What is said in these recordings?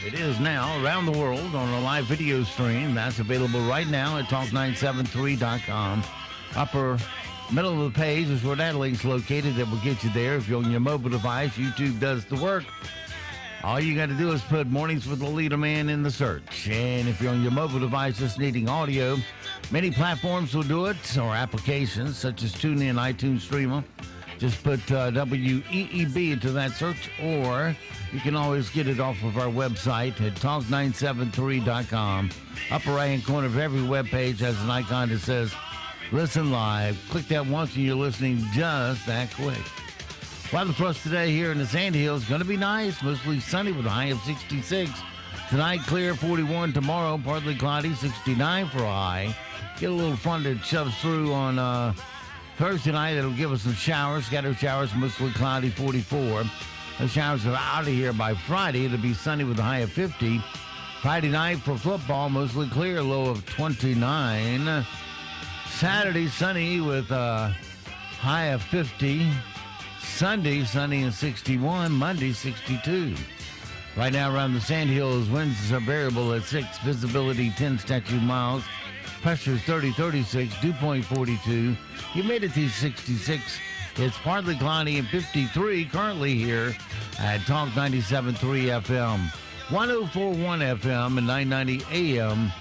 It is now around the world on a live video stream. That's available right now at talk973.com. Upper middle of the page is where that link's located. That will get you there. If you're on your mobile device, YouTube does the work. All you got to do is put Mornings with the Leader Man in the search. And if you're on your mobile device just needing audio, many platforms will do it, or applications such as TuneIn, iTunes Streamer. Just put WEEB into that search, or you can always get it off of our website at talk973.com. Upper right-hand corner of every web page has an icon that says Listen Live. Click that once and you're listening just that quick. Weather for us today here in the Sand Hills is going to be nice, mostly sunny with a high of 66. Tonight, clear, 41. Tomorrow, partly cloudy, 69 for a high. Get a little front that shoves through on Thursday night. It'll give us some showers, scattered showers, mostly cloudy, 44. The showers are out of here by Friday. It'll be sunny with a high of 50. Friday night for football, mostly clear, low of 29. Saturday, sunny with a high of 50. Sunday, sunny and 61. Monday, 62. Right now around the Sand Hills, winds are variable at 6. Visibility 10 statute miles. Pressure 30-36. Dew point 42. Humidity 66. It's partly cloudy and 53 currently here at Talk 97.3 FM, 104.1 FM, and 990 AM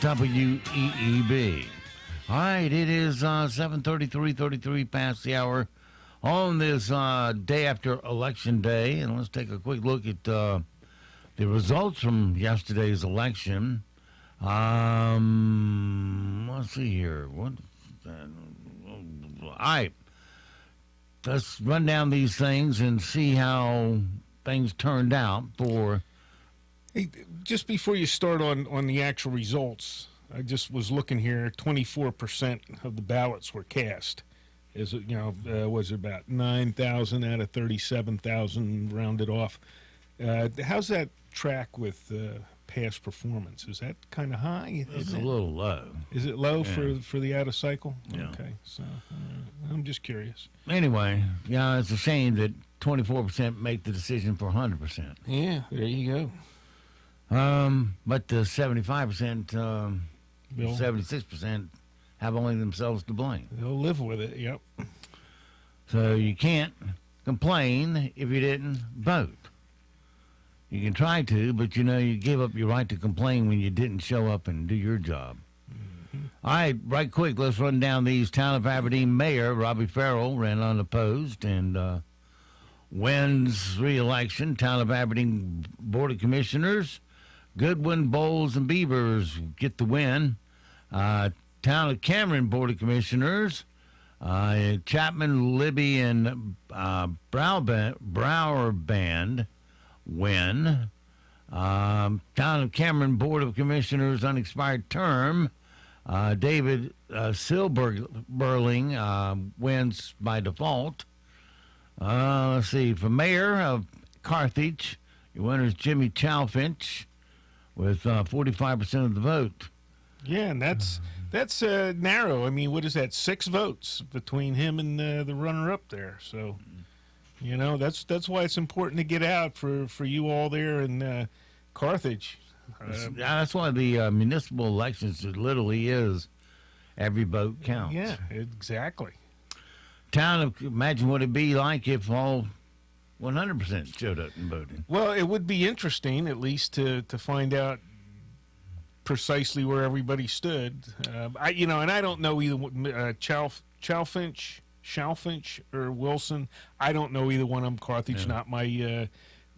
WEEB. All right, it is 7:33 past the hour on this day after Election Day. And let's take a quick look at the results from yesterday's election. Let's see here. All right. Let's run down these things and see how things turned out for... Hey, just before you start on the actual results, I just was looking here, 24% of the ballots were cast. Was it about 9,000 out of 37,000 rounded off? How's that track with past performance? Is that kind of high? It's a little low. Is it low Yeah. for the out of cycle? Yeah. Okay, so I'm just curious. Anyway, yeah, it's a shame that 24% make the decision for 100%. Yeah, there you go. But the 75%, Bill, 76% have only themselves to blame. they'll live with it, yep. So you can't complain if you didn't vote. You can try to, but you give up your right to complain when you didn't show up and do your job. Mm-hmm. All right, right quick, let's run down these. Town of Aberdeen Mayor Robbie Farrell ran unopposed and wins re-election. Town of Aberdeen Board of Commissioners, Goodwin, Bowles, and Beavers get the win. Town of Cameron Board of Commissioners, Chapman, Libby, and Brower Band win. Town of Cameron Board of Commissioners unexpired term, David Silberling wins by default. Let's see, for mayor of Carthage, your winner is Jimmy Chalfinch with 45% of the vote. Yeah, and that's narrow. I mean, what is that? 6 votes between him and the runner-up there. So, that's why it's important to get out for you all there in Carthage. That's why the municipal elections, it literally is every vote counts. Yeah, exactly. Imagine what it'd be like if all 100% showed up and voted. Well, it would be interesting, at least, to find out precisely where everybody stood. And I don't know either Chalfinch, or Wilson. I don't know either one of them. Carthage, Yeah. not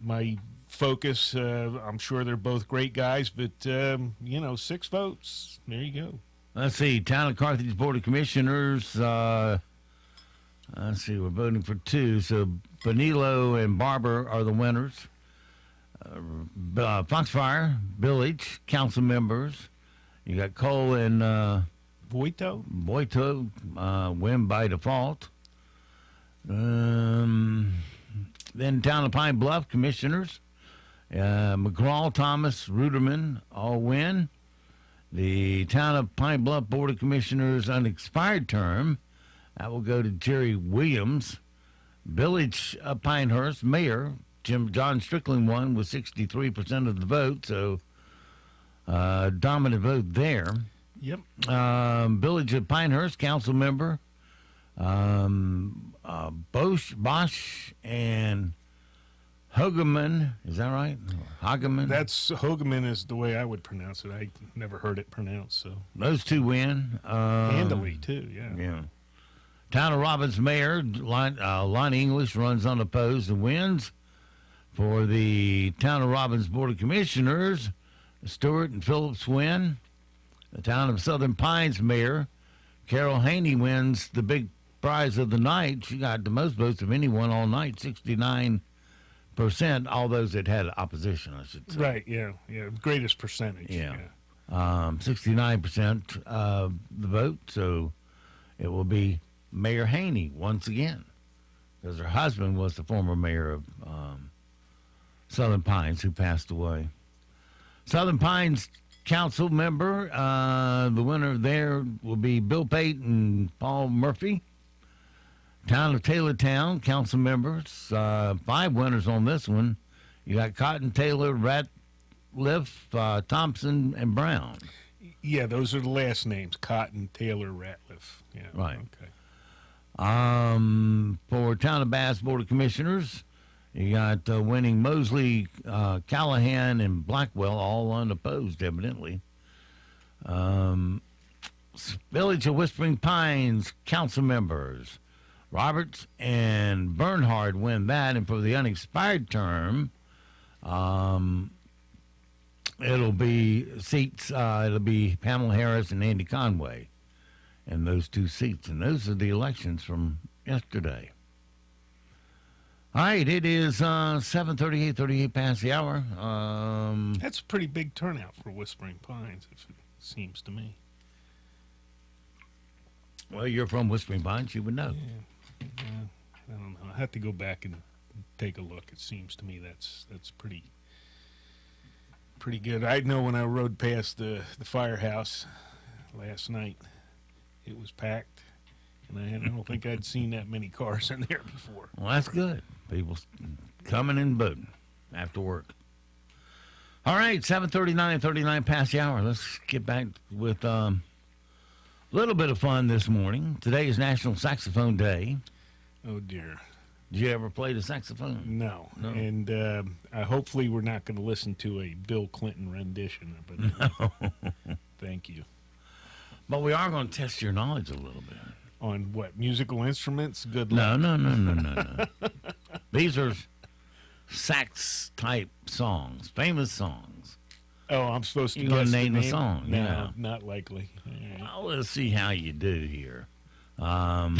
my focus. I'm sure they're both great guys, but 6 votes. There you go. Let's see. Town of Carthage Board of Commissioners. Let's see. We're voting for 2. So Bonillo and Barber are the winners. Foxfire Village council members. You got Cole and Boito win by default. Then Town of Pine Bluff commissioners. McGraw, Thomas, Ruderman all win. The Town of Pine Bluff Board of Commissioners unexpired term, that will go to Jerry Williams. Village of Pinehurst Mayor John Strickland won with 63% of the vote, so dominant vote there. Yep. Village of Pinehurst council member Bosch and Hogeman, is that right? Hogeman? That's Hogeman is the way I would pronounce it. I never heard it pronounced, so. Those two win. Handily, too, yeah. Yeah. Town of Robbins mayor, Lonnie English, runs unopposed and wins. For the Town of Robbins Board of Commissioners, Stewart and Phillips win. The Town of Southern Pines mayor, Carol Haney, wins the big prize of the night. She got the most votes of anyone all night, 69%. All those that had opposition, I should say. Right, yeah. Greatest percentage. Yeah. 69% of the vote, so it will be Mayor Haney once again, because her husband was the former mayor of Southern Pines, who passed away. Southern Pines council member, the winner there will be Bill Pate and Paul Murphy. Town of Taylortown council members, 5 winners on this one. You got Cotton, Taylor, Ratliff, Thompson, and Brown. Yeah, those are the last names: Cotton, Taylor, Ratliff. Yeah, right. Okay. For Town of Bass Board of Commissioners, you got winning Mosley, Callahan, and Blackwell, all unopposed, evidently. Village of Whispering Pines council members, Roberts and Bernhard win that, and for the unexpired term, it'll be seats. It'll be Pamela Harris and Andy Conway, in those 2 seats, and those are the elections from yesterday. All right, it is 7:38, 38 past the hour. That's a pretty big turnout for Whispering Pines, it seems to me. Well, you're from Whispering Pines, you would know. Yeah, I don't know. I have to go back and take a look. It seems to me that's pretty good. I know when I rode past the firehouse last night, it was packed, and I don't think I'd seen that many cars in there before. Well, that's good. People coming and voting after work. All right, 7:39, 39 past the hour. Let's get back with a little bit of fun this morning. Today is National Saxophone Day. Oh, dear. Did you ever play the saxophone? No. And hopefully we're not going to listen to a Bill Clinton rendition of it. No. Thank you. But we are going to test your knowledge a little bit. On what, musical instruments? Good luck. No. These are sax-type songs, famous songs. Oh, I'm supposed to You're going guess to name the the song. No, Yeah. not likely. All right. Well, let's see how you do here. I've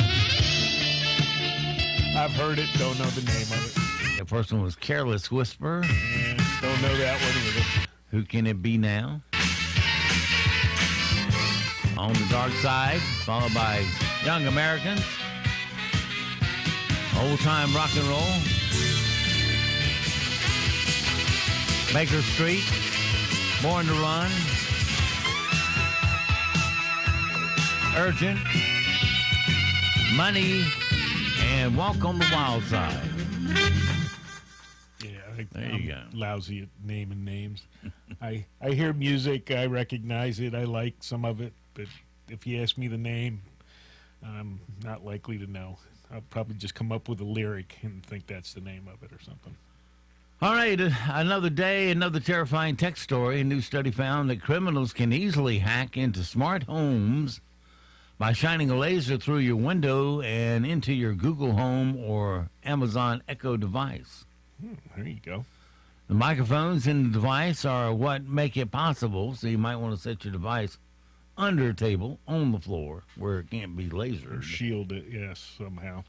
heard it, don't know the name of it. The first one was Careless Whisper. And don't know that one either. Who Can It Be Now? On the Dark Side, followed by Young Americans. Old Time Rock and Roll. Baker Street. Born to Run. Urgent. Money. And Walk on the Wild Side. Yeah, There you go. Lousy at naming names. I hear music, I recognize it, I like some of it, but if you ask me the name, I'm not likely to know. I'll probably just come up with a lyric and think that's the name of it or something. All right, another day, another terrifying tech story. A new study found that criminals can easily hack into smart homes by shining a laser through your window and into your Google Home or Amazon Echo device. There you go. The microphones in the device are what make it possible, so you might want to set your device under a table on the floor where it can't be lasered. Or shield it, yes, somehow.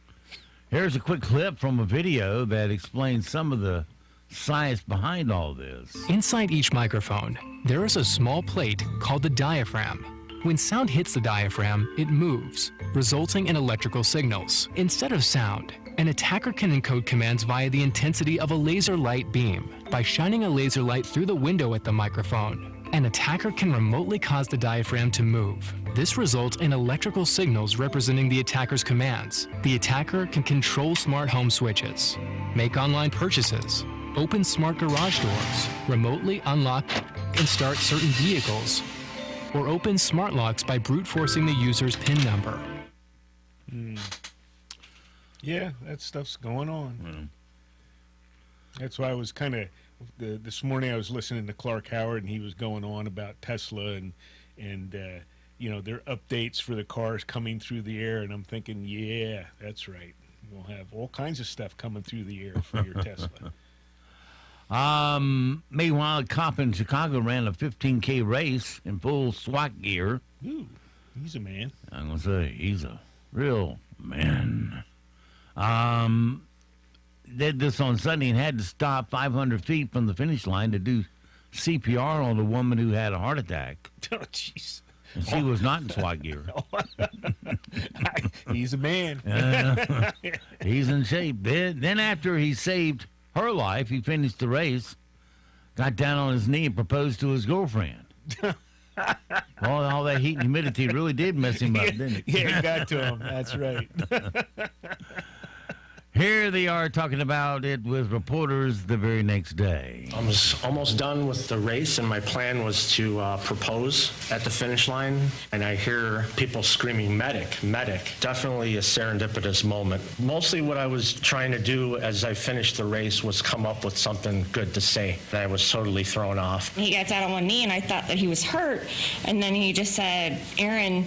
Here's a quick clip from a video that explains some of the science behind all this. Inside each microphone, there is a small plate called the diaphragm. When sound hits the diaphragm, it moves, resulting in electrical signals. Instead of sound, an attacker can encode commands via the intensity of a laser light beam by shining a laser light through the window at the microphone. An attacker can remotely cause the diaphragm to move. This results in electrical signals representing the attacker's commands. The attacker can control smart home switches, make online purchases, open smart garage doors, remotely unlock and start certain vehicles, or open smart locks by brute forcing the user's PIN number. Yeah, that stuff's going on. That's why I was kind of this morning. I was listening to Clark Howard, and he was going on about Tesla and you know, their updates for the cars coming through the air, and I'm thinking, yeah, that's right. We'll have all kinds of stuff coming through the air for your Tesla. Meanwhile, a cop in Chicago ran a 15K race in full SWAT gear. Ooh, he's a man. I'm going to say he's a real man. Did this on Sunday and had to stop 500 feet from the finish line to do CPR on a woman who had a heart attack. Oh, jeez. And she was not in SWAT gear. He's a man. He's in shape. Then after he saved her life, he finished the race, got down on his knee and proposed to his girlfriend. All that heat and humidity really did mess him up, didn't it? Yeah, it got to him. That's right. Here they are talking about it with reporters the very next day. I was almost done with the race, and my plan was to propose at the finish line, and I hear people screaming, medic, medic. Definitely a serendipitous moment. Mostly what I was trying to do as I finished the race was come up with something good to say. I was totally thrown off. He got down on one knee, and I thought that he was hurt, and then he just said, Aaron,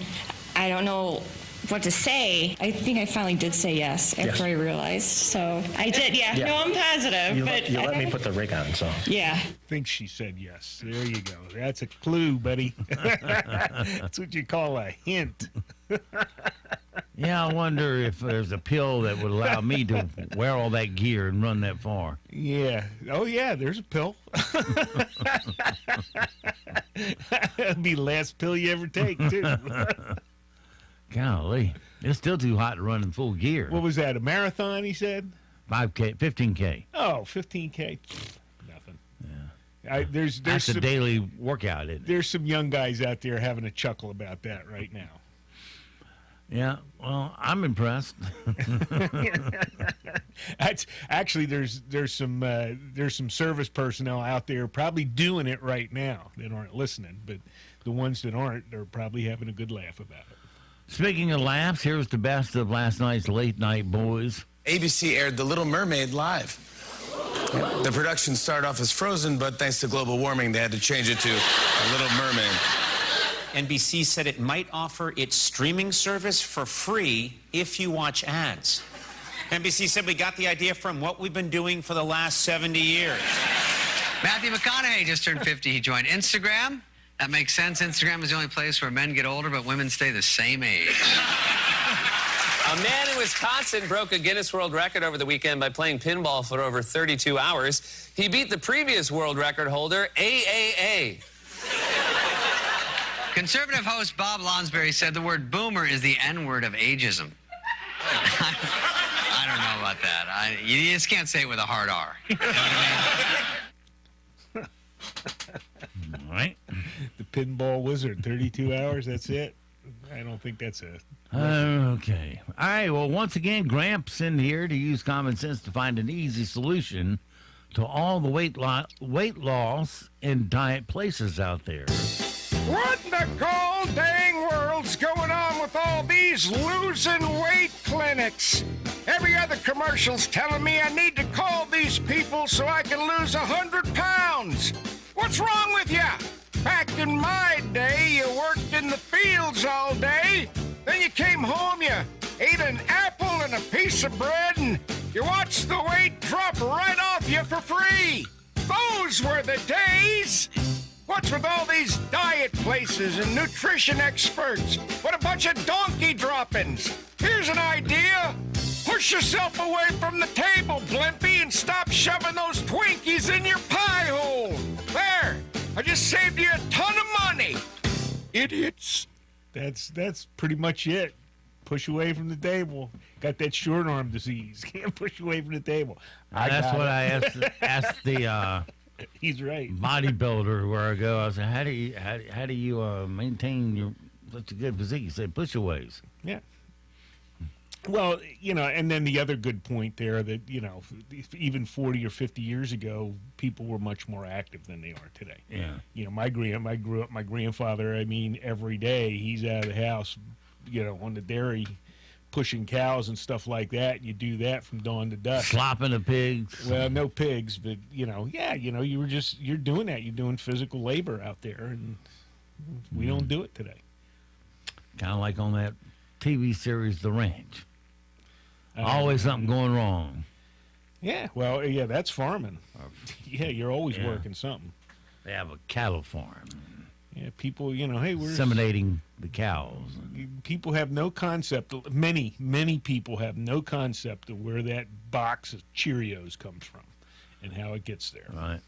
I don't know what to say. I think I finally did say yes after I realized. So I did, yeah. No, I'm positive. You but let me put the rig on, so. Yeah. I think she said yes. There you go. That's a clue, buddy. That's what you call a hint. Yeah, I wonder if there's a pill that would allow me to wear all that gear and run that far. Yeah. Oh, yeah, there's a pill. That'll be the last pill you ever take, too. Golly, it's still too hot to run in full gear. What was that, a marathon, he said? 5K, 15K. Oh, 15K. Nothing. Yeah. That's a some, daily workout, isn't it? There's some young guys out there having a chuckle about that right now. Yeah, well, I'm impressed. That's actually there's some service personnel out there probably doing it right now that aren't listening, but the ones that aren't, they're probably having a good laugh about it. Speaking of laughs, here's the best of last night's Late Night Boys. ABC aired The Little Mermaid live. The production started off as Frozen, but thanks to global warming, they had to change it to A Little Mermaid. NBC said it might offer its streaming service for free if you watch ads. NBC said we got the idea from what we've been doing for the last 70 years. Matthew McConaughey just turned 50. He joined Instagram. That makes sense. Instagram is the only place where men get older, but women stay the same age. A man in Wisconsin broke a Guinness World Record over the weekend by playing pinball for over 32 hours. He beat the previous world record holder, AAA. Conservative host Bob Lonsberry said the word boomer is the N-word of ageism. I don't know about that. You just can't say it with a hard R. You know what I mean? All right. The pinball wizard, 32 hours, that's it? I don't think that's it. Okay. All right, well, once again, Gramps in here to use common sense to find an easy solution to all the weight loss and diet places out there. What in the gall dang world's going on with all these losing weight clinics? Every other commercial's telling me I need to call these people so I can lose 100 pounds. What's wrong with ya? Back in my day, you worked in the fields all day. Then you came home, you ate an apple and a piece of bread, and you watched the weight drop right off you for free. Those were the days. What's with all these diet places and nutrition experts? What a bunch of donkey droppings. Here's an idea. Push yourself away from the table, Blimpy, and stop shoving those Twinkies in your pie hole. There, I just saved you a ton of money. Idiots. That's pretty much it. Push away from the table. Got that short arm disease. Can't push away from the table. That's what I asked the He's right. bodybuilder where I go. I said, how do you maintain your such a good physique? He said, push your ways. Yeah. Well, and then the other good point there that, even 40 or 50 years ago, people were much more active than they are today. Yeah. My grandfather, every day he's out of the house, on the dairy, pushing cows and stuff like that. You do that from dawn to dusk. Slopping the pigs. Well, no pigs, but, you're doing that. You're doing physical labor out there, and we don't do it today. Kind of like on that TV series, The Ranch. Always something going wrong. Yeah, well, that's farming. Yeah, you're always working something. They have a cattle farm. Yeah, people, hey, we're inseminating the cows. People have no concept. Many people have no concept of where that box of Cheerios comes from and how it gets there. Right.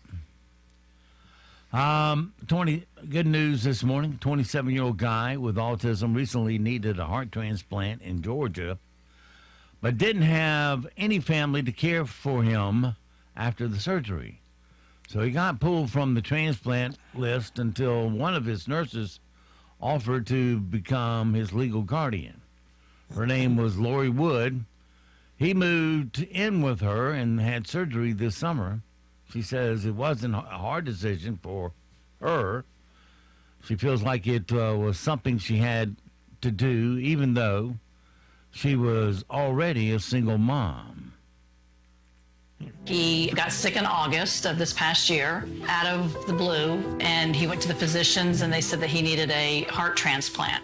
Good news this morning. 27-year-old guy with autism recently needed a heart transplant in Georgia, but didn't have any family to care for him after the surgery. So he got pulled from the transplant list until one of his nurses offered to become his legal guardian. Her name was Lori Wood. He moved in with her and had surgery this summer. She says it wasn't a hard decision for her. She feels like it was something she had to do, even though she was already a single mom. He got sick in August of this past year, out of the blue, and he went to the physicians and they said that he needed a heart transplant.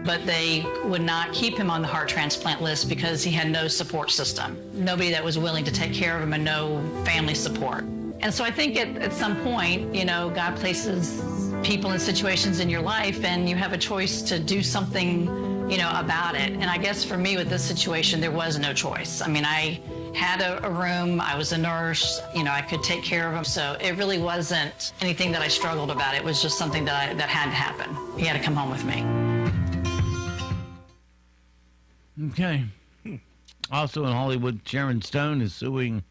But they would not keep him on the heart transplant list because he had no support system. Nobody that was willing to take care of him and no family support. And so I think at some point, God places people in situations in your life and you have a choice to do something, about it. And I guess for me with this situation, there was no choice. I had a room, I was a nurse, I could take care of him. So it really wasn't anything that I struggled about. It was just something that had to happen. He had to come home with me. Okay. Also in Hollywood, Sharon Stone is suing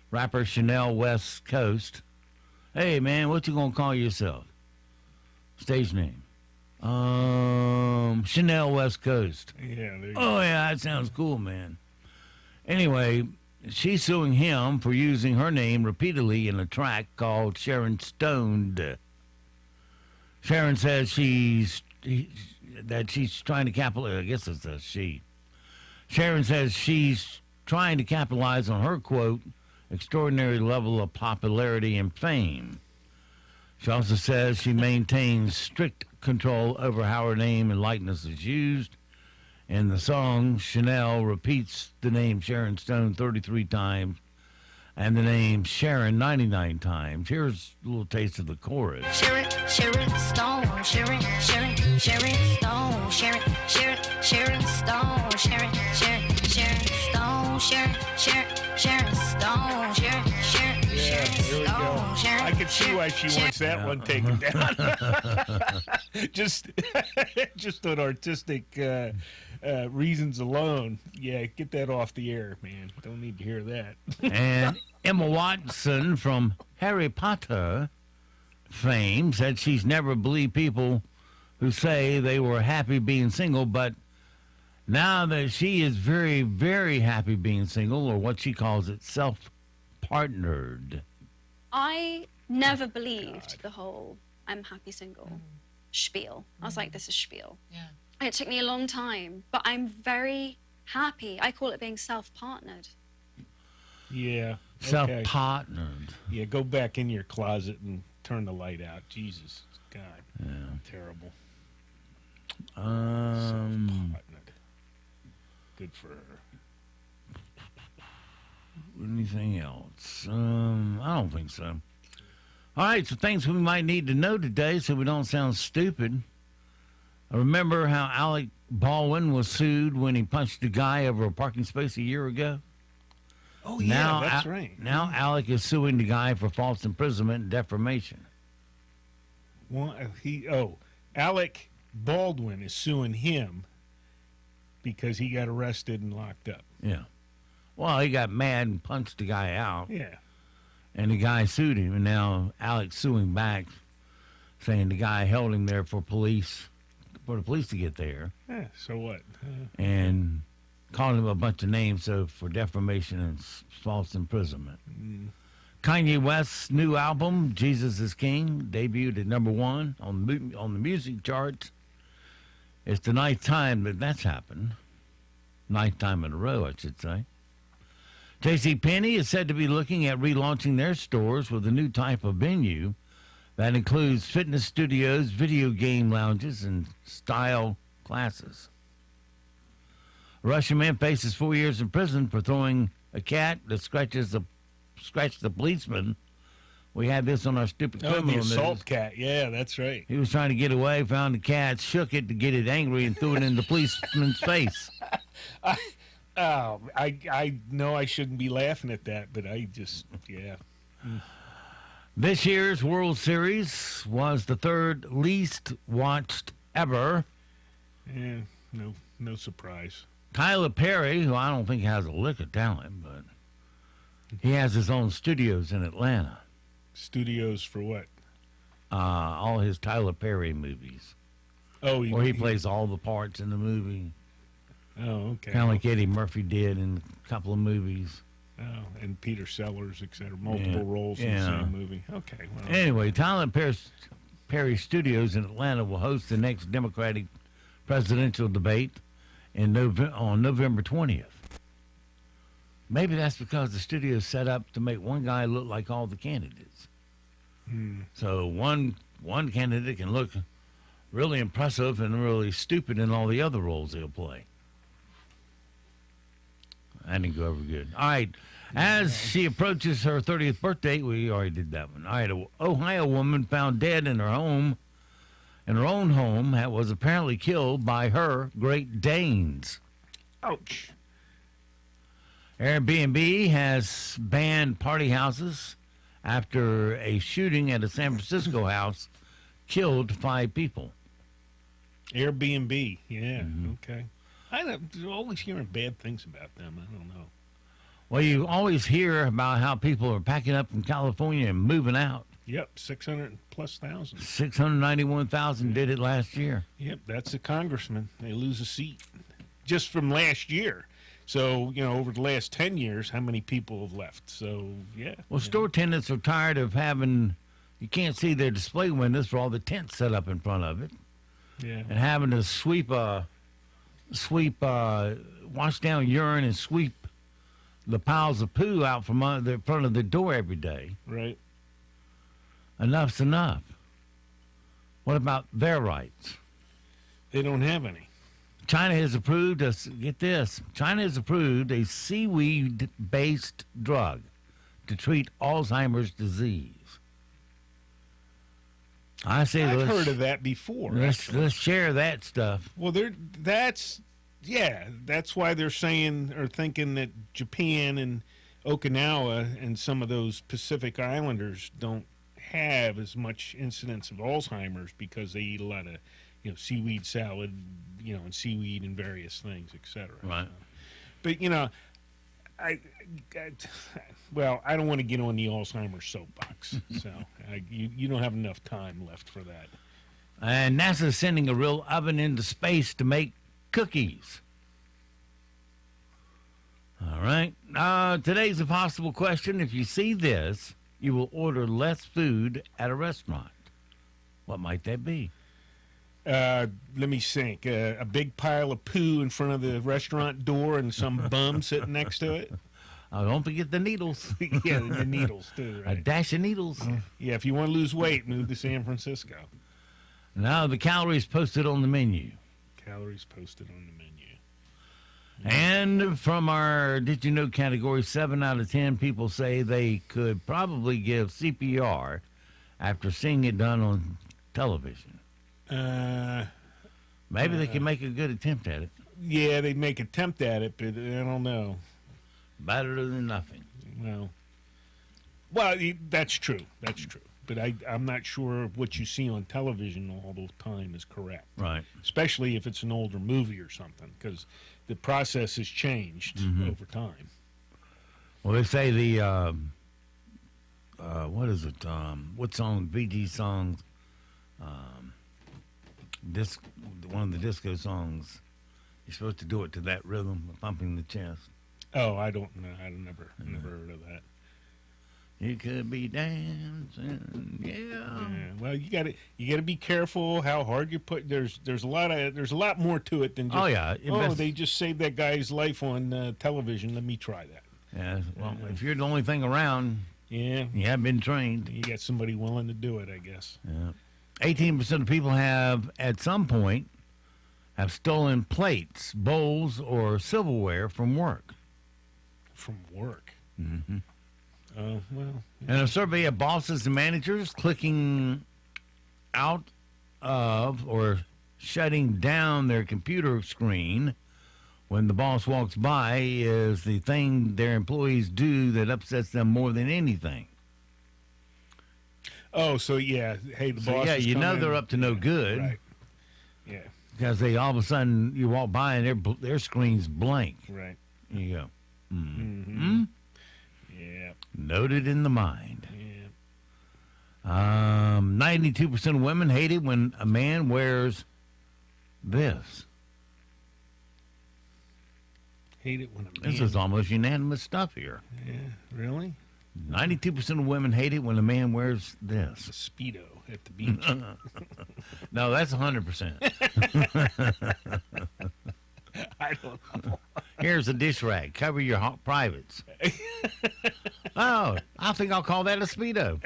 rapper Chanel West Coast. Hey, man, what you gonna call yourself? Stage name. Chanel West Coast. Yeah. Oh, yeah, that sounds cool, man. Anyway, she's suing him for using her name repeatedly in a track called Sharon Stoned. Sharon says she's trying to capitalize. I guess it's a she. Sharon says she's trying to capitalize on her, quote, extraordinary level of popularity and fame. She also says she maintains strict control over how her name and likeness is used. In the song, Chanel repeats the name Sharon Stone 33 times and the name Sharon 99 times. Here's a little taste of the chorus. Sharon Stone, Sharon Stone, Sharon Stone, Sharon Stone, Sharon Stone, Sharon Stone, Here we go. I can see why she wants that one taken down. just on artistic reasons alone. Yeah, get that off the air, man. Don't need to hear that. And Emma Watson from Harry Potter fame said she's never believed people who say they were happy being single, but now that she is very, very happy being single, or what she calls it, self-partnered. I never believed the whole I'm happy single spiel. I was like, this is spiel. Yeah. And it took me a long time, but I'm very happy. I call it being self-partnered. Yeah. Okay. Self-partnered. Yeah, go back in your closet and turn the light out. Jesus, God. Yeah. Terrible. Self-partnered. Good for her. Anything else? I don't think so. All right, so things we might need to know today so we don't sound stupid. Remember how Alec Baldwin was sued when he punched a guy over a parking space a year ago? Oh, yeah, that's right. Now Alec is suing the guy for false imprisonment and defamation. Well, Alec Baldwin is suing him because he got arrested and locked up. Yeah. Well, he got mad and punched the guy out. Yeah. And the guy sued him, and now Alex suing back, saying the guy held him there for the police to get there. Yeah, so what? And called him a bunch of names for defamation and false imprisonment. Kanye West's new album, Jesus is King, debuted at #1 on the music charts. It's the 9th time that's happened. 9th time in a row, I should say. JCPenney is said to be looking at relaunching their stores with a new type of venue that includes fitness studios, video game lounges, and style classes. A Russian man faces 4 years in prison for throwing a cat that scratched the policeman. We had this on our stupid criminal the assault news. cat. Yeah, that's right. He was trying to get away, found the cat, shook it to get it angry, and threw it in the policeman's face. I know I shouldn't be laughing at that, but I just, yeah. This year's World Series was the 3rd least watched ever. Yeah, no surprise. Tyler Perry, who I don't think has a lick of talent, but he has his own studios in Atlanta. Studios for what? All his Tyler Perry movies. Oh, where he plays all the parts in the movie. Oh, okay. Kind of like Eddie Murphy did in a couple of movies. Oh, and Peter Sellers, etc. Multiple roles in the same movie. Okay. Well. Anyway, Tyler Perry Studios in Atlanta will host the next Democratic presidential debate on November 20th. Maybe that's because the studio is set up to make one guy look like all the candidates. So one candidate can look really impressive and really stupid in all the other roles he'll play. I didn't go over good. All right. As she approaches her 30th birthday, we already did that one. All right. An Ohio woman found dead in her own home that was apparently killed by her Great Danes. Ouch. Airbnb has banned party houses after a shooting at a San Francisco house killed 5 people. Airbnb, yeah, okay. I'm always hearing bad things about them. I don't know. Well, you always hear about how people are packing up from California and moving out. Yep, 600,000+. 691,000 did it last year. Yep, that's a congressman. They lose a seat just from last year. So, over the last 10 years, how many people have left? So, yeah. Well, store tenants are tired of having, you can't see their display windows for all the tents set up in front of it. Yeah. And having to wash down urine and sweep the piles of poo out from the front of the door every day. Right. Enough's enough. What about their rights? They don't have any. China has approved, get this, China has approved a seaweed-based drug to treat Alzheimer's disease. I say I've heard of that before. Let's share that stuff. Well, that's why they're saying or thinking that Japan and Okinawa and some of those Pacific Islanders don't have as much incidence of Alzheimer's because they eat a lot of, seaweed salad, and seaweed and various things, etc. Right. But I don't want to get on the Alzheimer's soapbox. So you don't have enough time left for that. And NASA's sending a real oven into space to make cookies. All right. Today's a possible question. If you see this, you will order less food at a restaurant. What might that be? Let me think. A big pile of poo in front of the restaurant door and some bum sitting next to it. Don't forget the needles. Yeah, the needles too. Right? A dash of needles. Yeah, if you want to lose weight, move to San Francisco. Now the calories posted on the menu. Calories posted on the menu. And from our Did You Know category, 7 out of 10 people say they could probably give CPR after seeing it done on television. Maybe they can make a good attempt at it. Yeah, they'd make an attempt at it, but I don't know. Better than nothing. Well, that's true. That's true. But I'm not sure what you see on television all the time is correct. Right. Especially if it's an older movie or something, because the process has changed over time. Well, they say what is it? What song? VG songs. One of the disco songs. You're supposed to do it to that rhythm, pumping the chest. Oh, I don't know. I never heard of that. You could be dancing, yeah. Well, you gotta be careful how hard you put. There's a lot more to it than just. They just saved that guy's life on television. Let me try that. Yeah. Well, if you're the only thing around, you haven't been trained. You got somebody willing to do it, I guess. Yeah. 18% of people have, at some point, have stolen plates, bowls, or silverware from work. From work. Mm-hmm. Oh, well. And a survey of bosses and managers clicking out of or shutting down their computer screen when the boss walks by is the thing their employees do that upsets them more than anything. Oh, so yeah. Hey, the boss. Yeah, you know they're up to no good. Right. Yeah. Because they all of a sudden you walk by and their screen's blank. Right. You go. Mm-hmm. Yeah. Noted in the mind. Yeah. 92% of women hate it when a man wears this. Hate it when a man. This is almost unanimous stuff here. Yeah. Really? 92% of women hate it when a man wears this. A Speedo at the beach. No, that's 100%. I don't know. Here's a dish rag. Cover your hot privates. Oh, I think I'll call that a Speedo.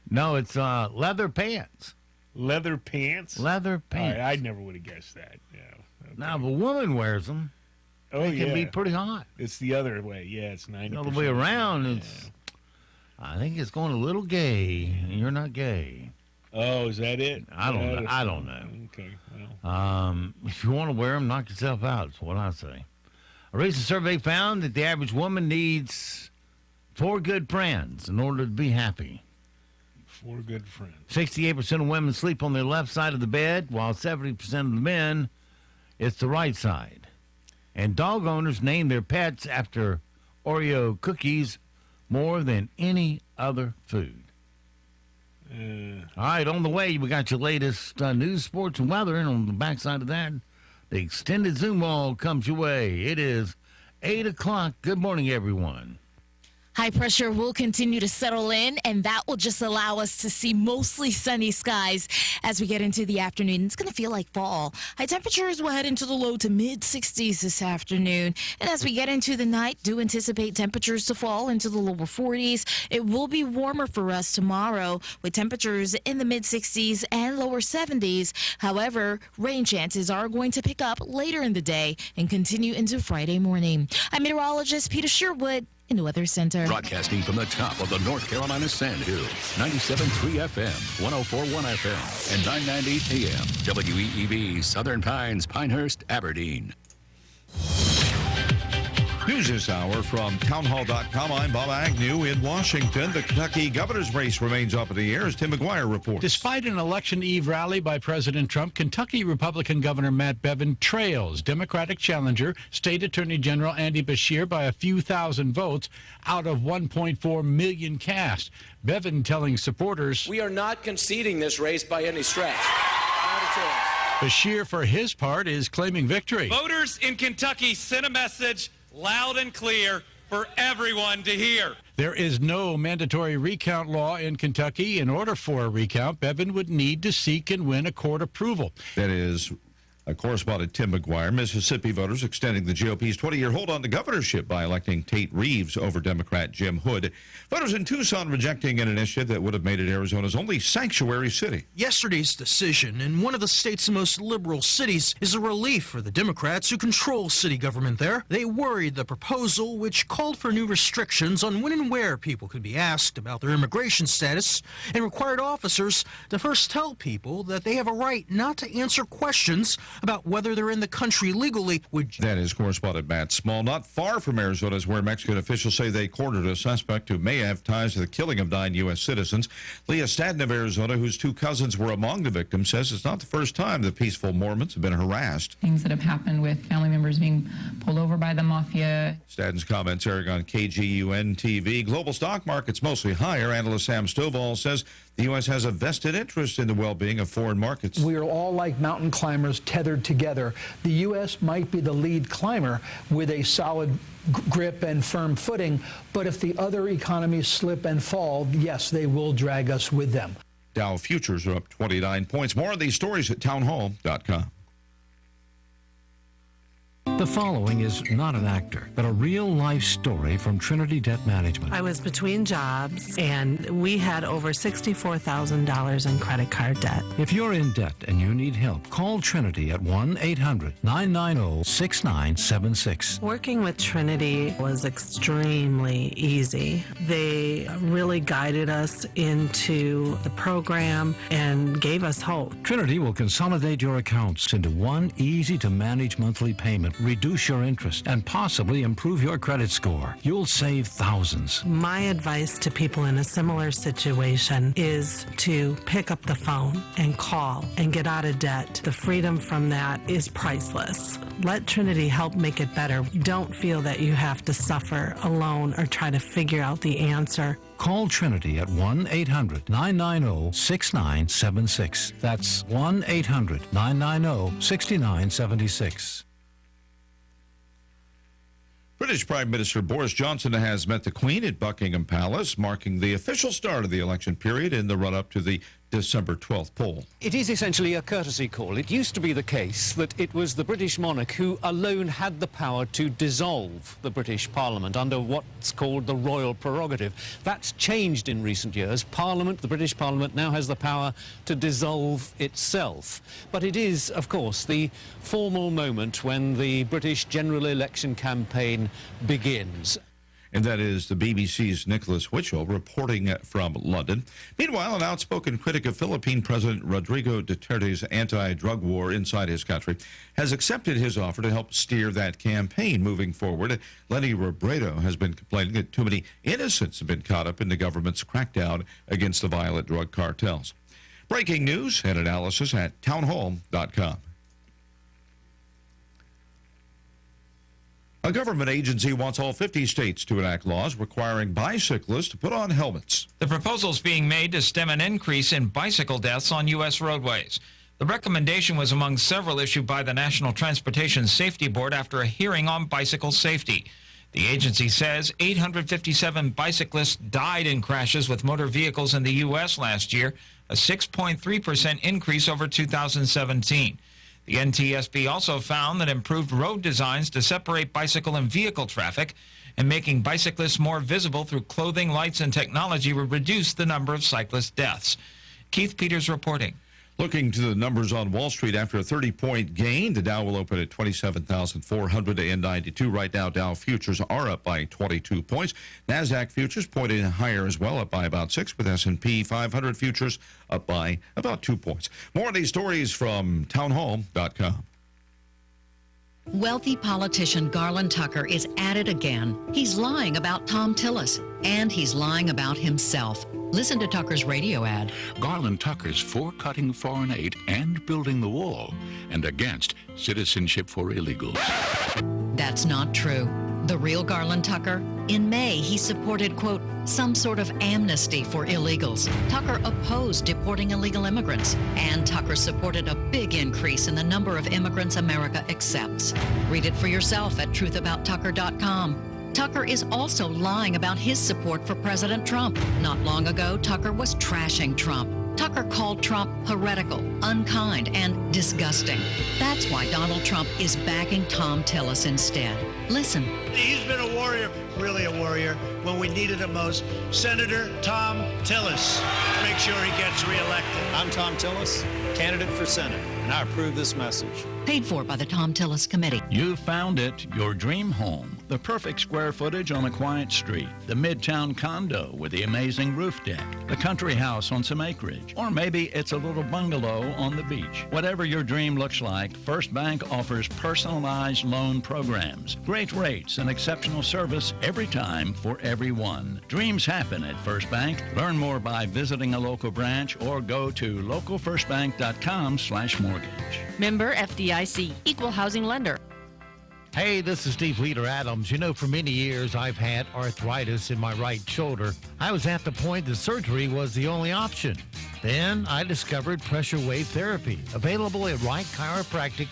No, it's leather pants. Leather pants? Leather pants. I never would have guessed that. Yeah. Okay. Now, if a woman wears them, it can be pretty hot. It's the other way. Yeah, it's 90%. The other way around, I think it's going a little gay, and you're not gay. Oh, is that it? I don't know. Okay. Well. If you want to wear them, knock yourself out. That's what I say. A recent survey found that the average woman needs 4 good friends in order to be happy. 4 good friends. 68% of women sleep on their left side of the bed, while 70% of the men, it's the right side. And dog owners name their pets after Oreo cookies more than any other food. All right, on the way, we got your latest news, sports, and weather. And on the backside of that, the extended Zoom wall comes your way. It is 8 o'clock. Good morning, everyone. High pressure will continue to settle in, and that will just allow us to see mostly sunny skies as we get into the afternoon. It's going to feel like fall. High temperatures will head into the low to mid-60s this afternoon. And as we get into the night, do anticipate temperatures to fall into the lower 40s. It will be warmer for us tomorrow with temperatures in the mid-60s and lower 70s. However, rain chances are going to pick up later in the day and continue into Friday morning. I'm meteorologist Peter Sherwood in the Weather Center. Broadcasting from the top of the North Carolina Sand Hills, 97.3 FM, 104.1 FM, and 990 AM, WEEB, Southern Pines, Pinehurst, Aberdeen. News this hour from townhall.com. I'm Bob Agnew in Washington. The Kentucky governor's race remains up in the air as Tim McGuire reports. Despite an election eve rally by President Trump, Kentucky Republican Governor Matt Bevin trails Democratic challenger State Attorney General Andy Beshear by a few thousand votes out of 1.4 million cast. Bevin telling supporters, "We are not conceding this race by any stretch." Beshear, for his part, is claiming victory. Voters in Kentucky sent a message loud and clear for everyone to hear. There is no mandatory recount law in Kentucky. In order for a recount, Bevin would need to seek and win a court approval. That is correspondent Tim McGuire. Mississippi voters extending the GOP's 20-year hold on the governorship by electing Tate Reeves over Democrat Jim Hood. Voters in Tucson rejecting an initiative that would have made it Arizona's only sanctuary city. Yesterday's decision in one of the state's most liberal cities is a relief for the Democrats who control city government there. They worried the proposal, which called for new restrictions on when and where people could be asked about their immigration status, and required officers to first tell people that they have a right not to answer questions about whether they're in the country legally would... That is correspondent Matt Small. Not far from Arizona is where Mexican officials say they cornered a suspect who may have ties to the killing of 9 U.S. citizens. Leah Stadden of Arizona, whose 2 cousins were among the victims, says it's not the first time the peaceful Mormons have been harassed. Things that have happened with family members being pulled over by the mafia. Stadden's comments airing on KGUN-TV. Global stock markets mostly higher. Analyst Sam Stovall says the U.S. has a vested interest in the well-being of foreign markets. We are all like mountain climbers tethered together. The U.S. might be the lead climber with a solid grip and firm footing, but if the other economies slip and fall, yes, they will drag us with them. Dow futures are up 29 points. More of these stories at townhall.com. The following is not an actor, but a real-life story from Trinity Debt Management. I was between jobs, and we had over $64,000 in credit card debt. If you're in debt and you need help, call Trinity at 1-800-990-6976. Working with Trinity was extremely easy. They really guided us into the program and gave us hope. Trinity will consolidate your accounts into one easy-to-manage monthly payment, reduce your interest, and possibly improve your credit score. You'll save thousands. My advice to people in a similar situation is to pick up the phone and call and get out of debt. The freedom from that is priceless. Let Trinity help make it better. Don't feel that you have to suffer alone or try to figure out the answer. Call Trinity at 1-800-990-6976. That's 1-800-990-6976. British Prime Minister Boris Johnson has met the Queen at Buckingham Palace, marking the official start of the election period in the run-up to the December 12th poll. It is essentially a courtesy call. It used to be the case that it was the British monarch who alone had the power to dissolve the British Parliament under what's called the royal prerogative. That's changed in recent years. Parliament, the British Parliament, now has the power to dissolve itself. But it is, of course, the formal moment when the British general election campaign begins. And that is the BBC's Nicholas Witchell reporting from London. Meanwhile, an outspoken critic of Philippine President Rodrigo Duterte's anti-drug war inside his country has accepted his offer to help steer that campaign moving forward. Lenny Robredo has been complaining that too many innocents have been caught up in the government's crackdown against the violent drug cartels. Breaking news and analysis at townhall.com. A government agency wants all 50 states to enact laws requiring bicyclists to put on helmets. The proposal is being made to stem an increase in bicycle deaths on U.S. roadways. The recommendation was among several issued by the National Transportation Safety Board after a hearing on bicycle safety. The agency says 857 bicyclists died in crashes with motor vehicles in the U.S. last year, a 6.3% increase over 2017. The NTSB also found that improved road designs to separate bicycle and vehicle traffic and making bicyclists more visible through clothing, lights, and technology would reduce the number of cyclist deaths. Keith Peters reporting. Looking to the numbers on Wall Street after a 30-point gain, the Dow will open at 27,492. Right now, Dow futures are up by 22 points. NASDAQ futures pointing higher as well, up by about 6, with S&P 500 futures up by about 2 points. More of these stories from townhall.com. Wealthy politician Garland Tucker is at it again. He's lying about Tom Tillis, and he's lying about himself. Listen to Tucker's radio ad. Garland Tucker's for cutting foreign aid and building the wall, and against citizenship for illegals. That's not true. The real Garland Tucker? In May, he supported, quote, some sort of amnesty for illegals. Tucker opposed deporting illegal immigrants. And Tucker supported a big increase in the number of immigrants America accepts. Read it for yourself at truthabouttucker.com. Tucker is also lying about his support for President Trump. Not long ago, Tucker was trashing Trump. Tucker called Trump heretical, unkind, and disgusting. That's why Donald Trump is backing Tom Tillis instead. Listen. He's been a warrior, really a warrior, when we needed him most. Senator Tom Tillis. Make sure he gets reelected. I'm Tom Tillis, candidate for Senate, and I approve this message. Paid for by the Tom Tillis Committee. You found it, your dream home. The perfect square footage on a quiet street. The midtown condo with the amazing roof deck. The country house on some acreage. Or maybe it's a little bungalow on the beach. Whatever your dream looks like, First Bank offers personalized loan programs. Great rates and exceptional service every time for everyone. Dreams happen at First Bank. Learn more by visiting a local branch or go to localfirstbank.com/mortgage. Member FDIC, Equal Housing Lender. Hey, this is Steve Leader Adams. You know, for many years, I've had arthritis in my right shoulder. I was at the point that surgery was the only option. Then I discovered pressure wave therapy, available at Wright Chiropractic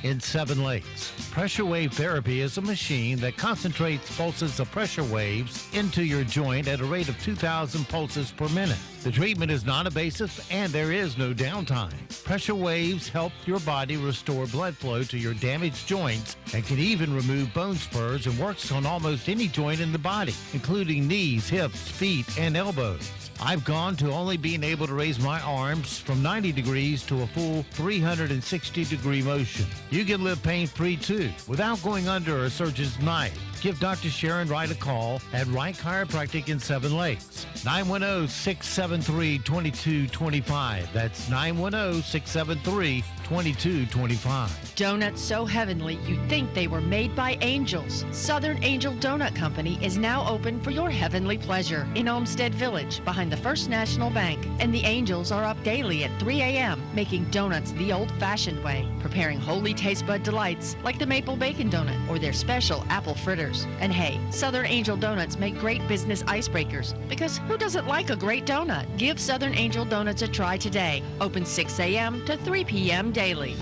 in Seven Lakes. Pressure wave therapy is a machine that concentrates pulses of pressure waves into your joint at a rate of 2,000 pulses per minute. The treatment is non-invasive and there is no downtime. Pressure waves help your body restore blood flow to your damaged joints and can even remove bone spurs and works on almost any joint in the body, including knees, hips, feet, and elbows. I've gone to only being able to raise my arms from 90 degrees to a full 360-degree motion. You can live pain-free too, without going under a surgeon's knife. Give Dr. Sharon Wright a call at Wright Chiropractic in Seven Lakes. 910-673-2225. That's 910-673-2225. Donuts so heavenly you'd think they were made by angels. Southern Angel Donut Company is now open for your heavenly pleasure in Olmsted Village behind the First National Bank. And the angels are up daily at 3 a.m. making donuts the old-fashioned way, preparing holy taste bud delights like the maple bacon donut or their special apple fritters. And hey, Southern Angel Donuts make great business icebreakers because who doesn't like a great donut? Give Southern Angel Donuts a try today. Open 6 a.m. to 3 p.m. daily.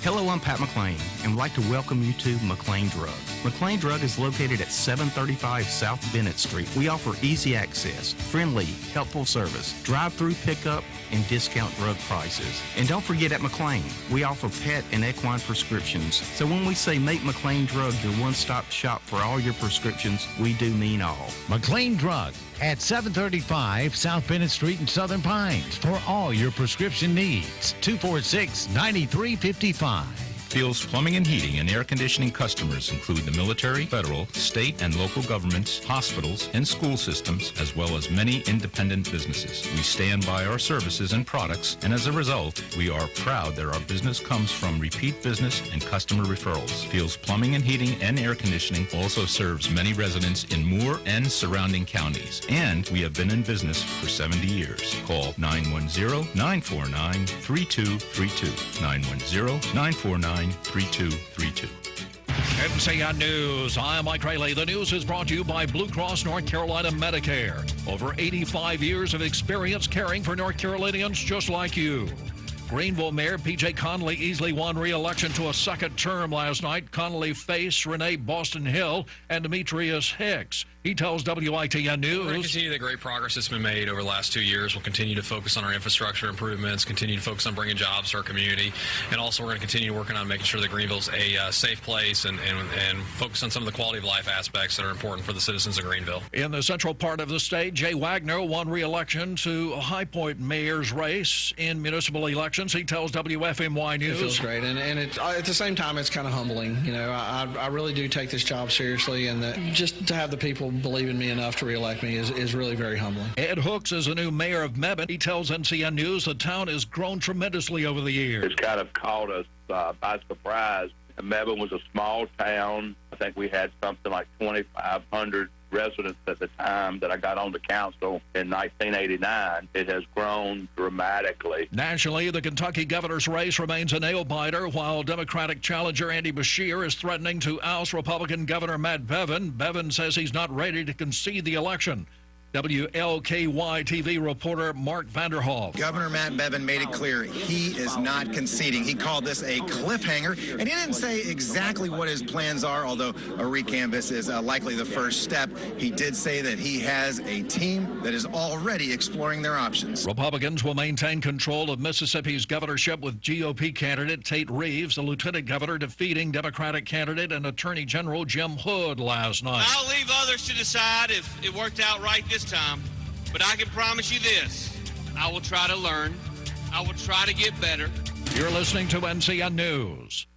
Hello, I'm Pat McLean, and would like to welcome you to McLean Drug. McLean Drug is located at 735 South Bennett Street. We offer easy access, friendly, helpful service, drive-through pickup, and discount drug prices. And don't forget at McLean, we offer pet and equine prescriptions. So when we say make McLean Drug your one-stop shop for all your prescriptions, we do mean all. McLean Drug at 735 South Bennett Street in Southern Pines for all your prescription needs. 246-9355. Fields Plumbing and Heating and Air Conditioning customers include the military, federal, state, and local governments, hospitals, and school systems, as well as many independent businesses. We stand by our services and products, and as a result, we are proud that our business comes from repeat business and customer referrals. Fields Plumbing and Heating and Air Conditioning also serves many residents in Moore and surrounding counties, and we have been in business for 70 years. Call 910-949-3232. 910-949-3232. NCN News. I'm Mike Rayleigh. The news is brought to you by Blue Cross North Carolina Medicare. Over 85 years of experience caring for North Carolinians just like you. Greenville Mayor P.J. Connolly easily won re-election to a second term last night. Connolly faced Renee Boston Hill and Demetrius Hicks. He tells WITN News. We're going to continue the great progress that's been made over the last 2 years. We'll continue to focus on our infrastructure improvements, continue to focus on bringing jobs to our community, and also we're going to continue working on making sure that Greenville's a safe place and focus on some of the quality of life aspects that are important for the citizens of Greenville. In the central part of the state, Jay Wagner won re-election to a High Point mayor's race in municipal elections. He tells WFMY News. It feels great, and at the same time, it's kind of humbling. You know, I really do take this job seriously, and just to have the people believe in me enough to reelect me is really very humbling. Ed Hooks is the new mayor of Mebane. He tells NCN News the town has grown tremendously over the years. It's kind of caught us by surprise. Mebane was a small town. I think we had something like 2,500 residents at the time that I got on the council in 1989. It has grown dramatically. Nationally, the Kentucky governor's race remains a nail-biter, while Democratic challenger Andy Beshear is threatening to oust Republican Governor Matt Bevin. Bevin says he's not ready to concede the election. WLKY TV reporter Mark Vanderhoff. Governor Matt Bevin made it clear he is not conceding. He called this a cliffhanger, and he didn't say exactly what his plans are, although a recanvass is likely the first step. He did say that he has a team that is already exploring their options. Republicans will maintain control of Mississippi's governorship with GOP candidate Tate Reeves, the lieutenant governor, defeating Democratic candidate and Attorney General Jim Hood last night. I'll leave others to decide if it worked out right this time, but I can promise you this: I will try to learn. I will try to get better. You're listening to NCN News.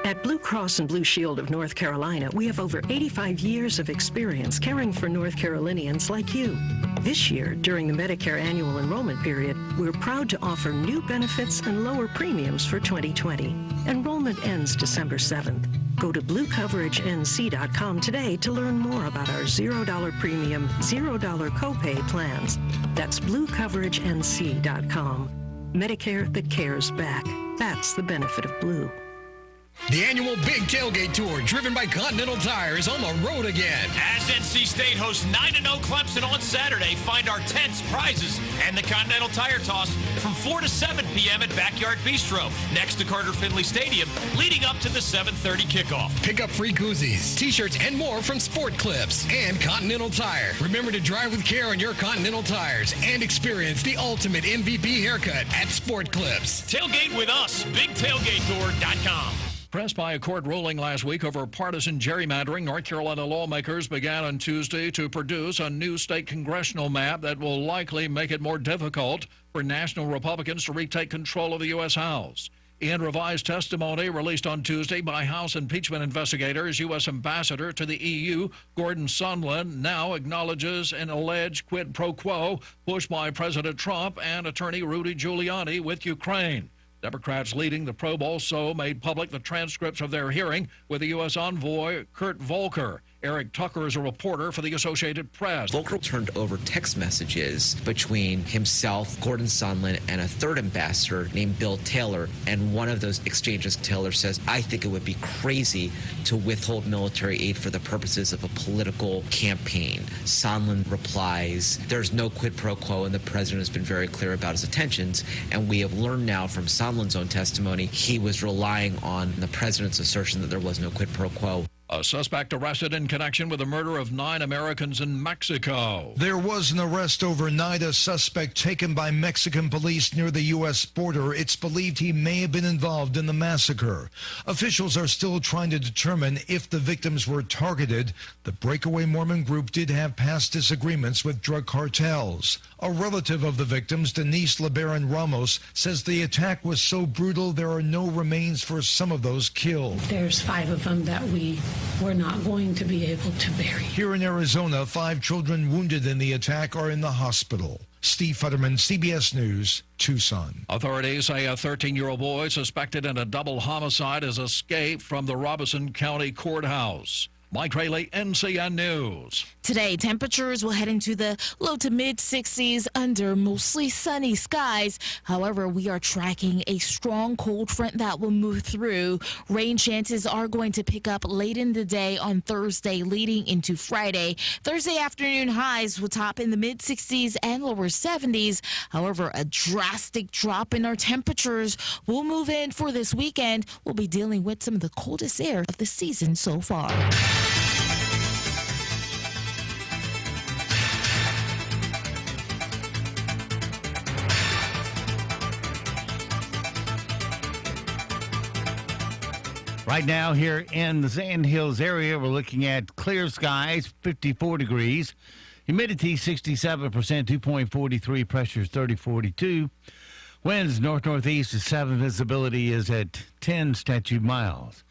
At Blue Cross and Blue Shield of North Carolina, we have over 85 years of experience caring for North Carolinians like you. This year, during the Medicare annual enrollment period, we're proud to offer new benefits and lower premiums for 2020. Enrollment ends December 7th. Go to bluecoveragenc.com today to learn more about our $0 premium, $0 copay plans. That's bluecoveragenc.com. Medicare that cares back. That's the benefit of Blue. The annual Big Tailgate Tour, driven by Continental Tire, is on the road again. As NC State hosts 9-0 Clemson on Saturday, find our tents, prizes, and the Continental Tire Toss from 4 to 7 p.m. at Backyard Bistro, next to Carter Finley Stadium, leading up to the 7:30 kickoff. Pick up free koozies, t-shirts, and more from Sport Clips and Continental Tire. Remember to drive with care on your Continental tires and experience the ultimate MVP haircut at Sport Clips. Tailgate with us, BigTailgateTour.com. Pressed by a court ruling last week over partisan gerrymandering, North Carolina lawmakers began on Tuesday to produce a new state congressional map that will likely make it more difficult for national Republicans to retake control of the U.S. House. In revised testimony released on Tuesday by House impeachment investigators, U.S. Ambassador to the EU, Gordon Sondland, now acknowledges an alleged quid pro quo pushed by President Trump and attorney Rudy Giuliani with Ukraine. Democrats leading the probe also made public the transcripts of their hearing with the U.S. envoy Kurt Volker. Eric Tucker is a reporter for the Associated Press. Volker turned over text messages between himself, Gordon Sondland, and a third ambassador named Bill Taylor. And one of those exchanges, Taylor says, I think it would be crazy to withhold military aid for the purposes of a political campaign. Sondland replies, there's no quid pro quo, and the president has been very clear about his intentions. And we have learned now from Sondland's own testimony, he was relying on the president's assertion that there was no quid pro quo. A suspect arrested in connection with the murder of 9 Americans in Mexico. There was an arrest overnight, a suspect taken by Mexican police near the U.S. border. It's believed he may have been involved in the massacre. Officials are still trying to determine if the victims were targeted. The breakaway Mormon group did have past disagreements with drug cartels. A relative of the victims, Denise LeBaron Ramos, says the attack was so brutal there are no remains for some of those killed. There's 5 of them that we're not going to be able to bury. Here in Arizona, 5 children wounded in the attack are in the hospital. Steve Futterman, CBS News, Tucson. Authorities say a 13-year-old boy suspected in a double homicide has escaped from the Robeson County Courthouse. Mike Rayleigh, NCN News. Today, temperatures will head into the low to mid 60s under mostly sunny skies. However, we are tracking a strong cold front that will move through. Rain chances are going to pick up late in the day on Thursday, leading into Friday. Thursday afternoon highs will top in the mid 60s and lower 70s. However, a drastic drop in our temperatures will move in for this weekend. We'll be dealing with some of the coldest air of the season so far. Right now here in the Sand Hills area, we're looking at clear skies, 54 degrees. Humidity 67%, 2.43, pressures 3042. Winds north-northeast at 7, visibility is at 10 statute miles.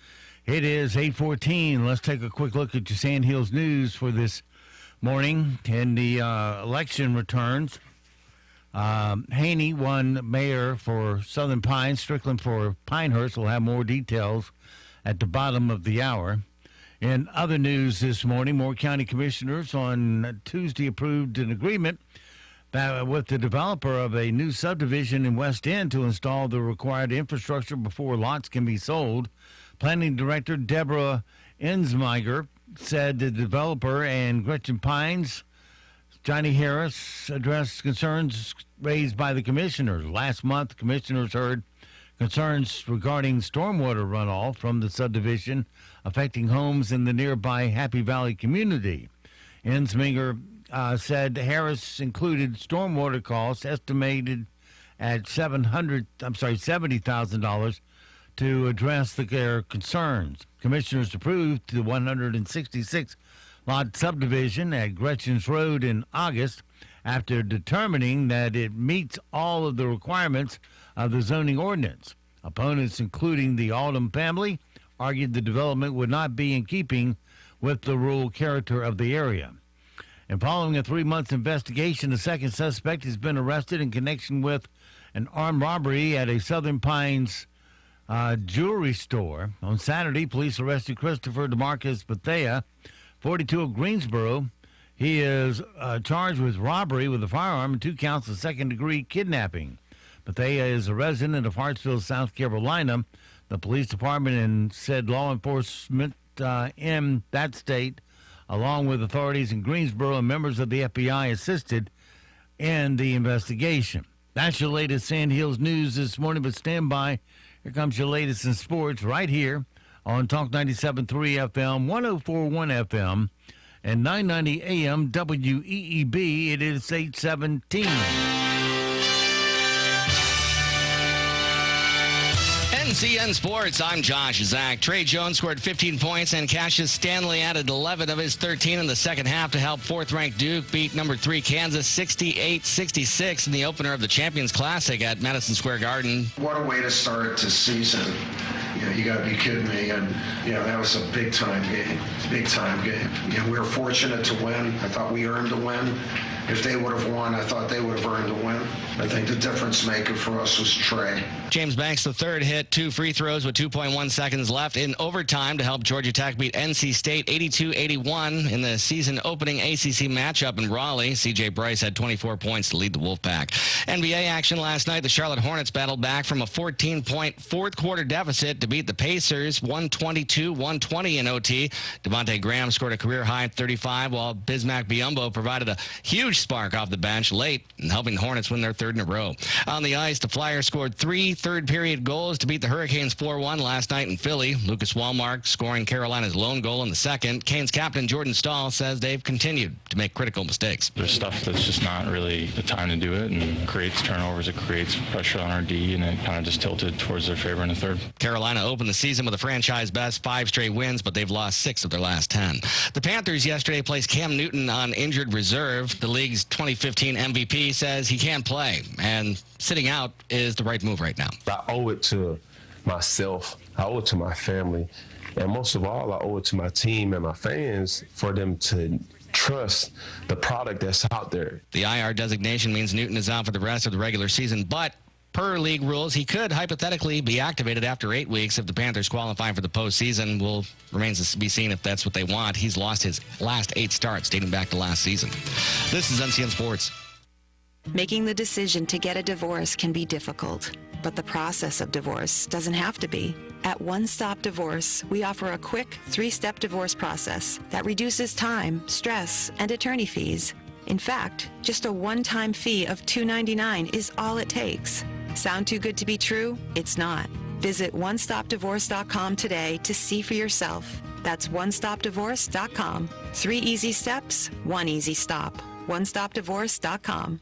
It is 8:14. Let's take a quick look at your Sand Hills news for this morning. And the election returns. Haney won mayor for Southern Pines, Strickland for Pinehurst. We'll have more details at the bottom of the hour. In other news this morning, Moore County Commissioners on Tuesday approved an agreement with the developer of a new subdivision in West End to install the required infrastructure before lots can be sold. Planning Director Deborah Ensmiger said the developer and Gretchen Pines, Johnny Harris, addressed concerns raised by the commissioners. Last month, commissioners heard concerns regarding stormwater runoff from the subdivision affecting homes in the nearby Happy Valley community. Ensminger said Harris included stormwater costs estimated at $70,000 to address their concerns. Commissioners approved the 166-lot subdivision at Gretchen's Road in August after determining that it meets all of the requirements of the zoning ordinance. Opponents, including the Alden family, argued the development would not be in keeping with the rural character of the area. And following a 3-month investigation, the second suspect has been arrested in connection with an armed robbery at a Southern Pines jewelry store. On Saturday, police arrested Christopher DeMarcus Bethea, 42 of Greensboro. He is charged with robbery with a firearm and 2 counts of second-degree kidnapping. Bethea is a resident of Hartsville, South Carolina. The police department and said law enforcement in that state, along with authorities in Greensboro and members of the FBI, assisted in the investigation. That's your latest Sand Hills news this morning, but stand by. Here comes your latest in sports right here on Talk 97.3 FM, 104.1 FM, and 990 AM WEEB. It is 8:17. NCN Sports, I'm Josh Zach. Trey Jones scored 15 points and Cassius Stanley added 11 of his 13 in the second half to help 4th-ranked Duke beat number 3 Kansas 68-66 in the opener of the Champions Classic at Madison Square Garden. What a way to start the season. You got to be kidding me. And, that was a big-time game. Big-time game. We were fortunate to win. I thought we earned the win. If they would have won, I thought they would have earned the win. I think the difference maker for us was Trey. James Banks III hit 2 free throws with 2.1 seconds left in overtime to help Georgia Tech beat NC State 82-81 in the season opening ACC matchup in Raleigh. CJ Bryce had 24 points to lead the Wolfpack. NBA action last night. The Charlotte Hornets battled back from a 14-point fourth-quarter deficit to beat the Pacers 122-120 in OT. Devontae Graham scored a career-high 35, while Bismack Biyombo provided a huge spark off the bench late and helping the Hornets win their 3rd in a row. On the ice, the Flyers scored 3 third-period goals to beat the Hurricanes 4-1 last night in Philly. Lucas Wallmark scoring Carolina's lone goal in the second. Canes captain Jordan Stahl says they've continued to make critical mistakes. There's stuff that's just not really the time to do it, and creates turnovers, it creates pressure on our D, and it kind of just tilted towards their favor in the third. Carolina opened the season with a franchise best 5 straight wins, but they've lost 6 of their last 10. The Panthers yesterday placed Cam Newton on injured reserve. The league's 2015 MVP says he can't play, and sitting out is the right move right now. I owe it to myself, I owe it to my family, and most of all, I owe it to my team and my fans for them to trust the product that's out there. The IR designation means Newton is out for the rest of the regular season, but per league rules, he could hypothetically be activated after 8 weeks if the Panthers qualify for the postseason. Remains to be seen if that's what they want. He's lost his last 8 starts dating back to last season. This is NCN Sports. Making the decision to get a divorce can be difficult, but the process of divorce doesn't have to be. At One Stop Divorce, we offer a quick 3-step divorce process that reduces time, stress, and attorney fees. In fact, just a one-time fee of $2.99 is all it takes. Sound too good to be true? It's not. Visit onestopdivorce.com today to see for yourself. That's onestopdivorce.com. 3 easy steps, 1 easy stop. onestopdivorce.com.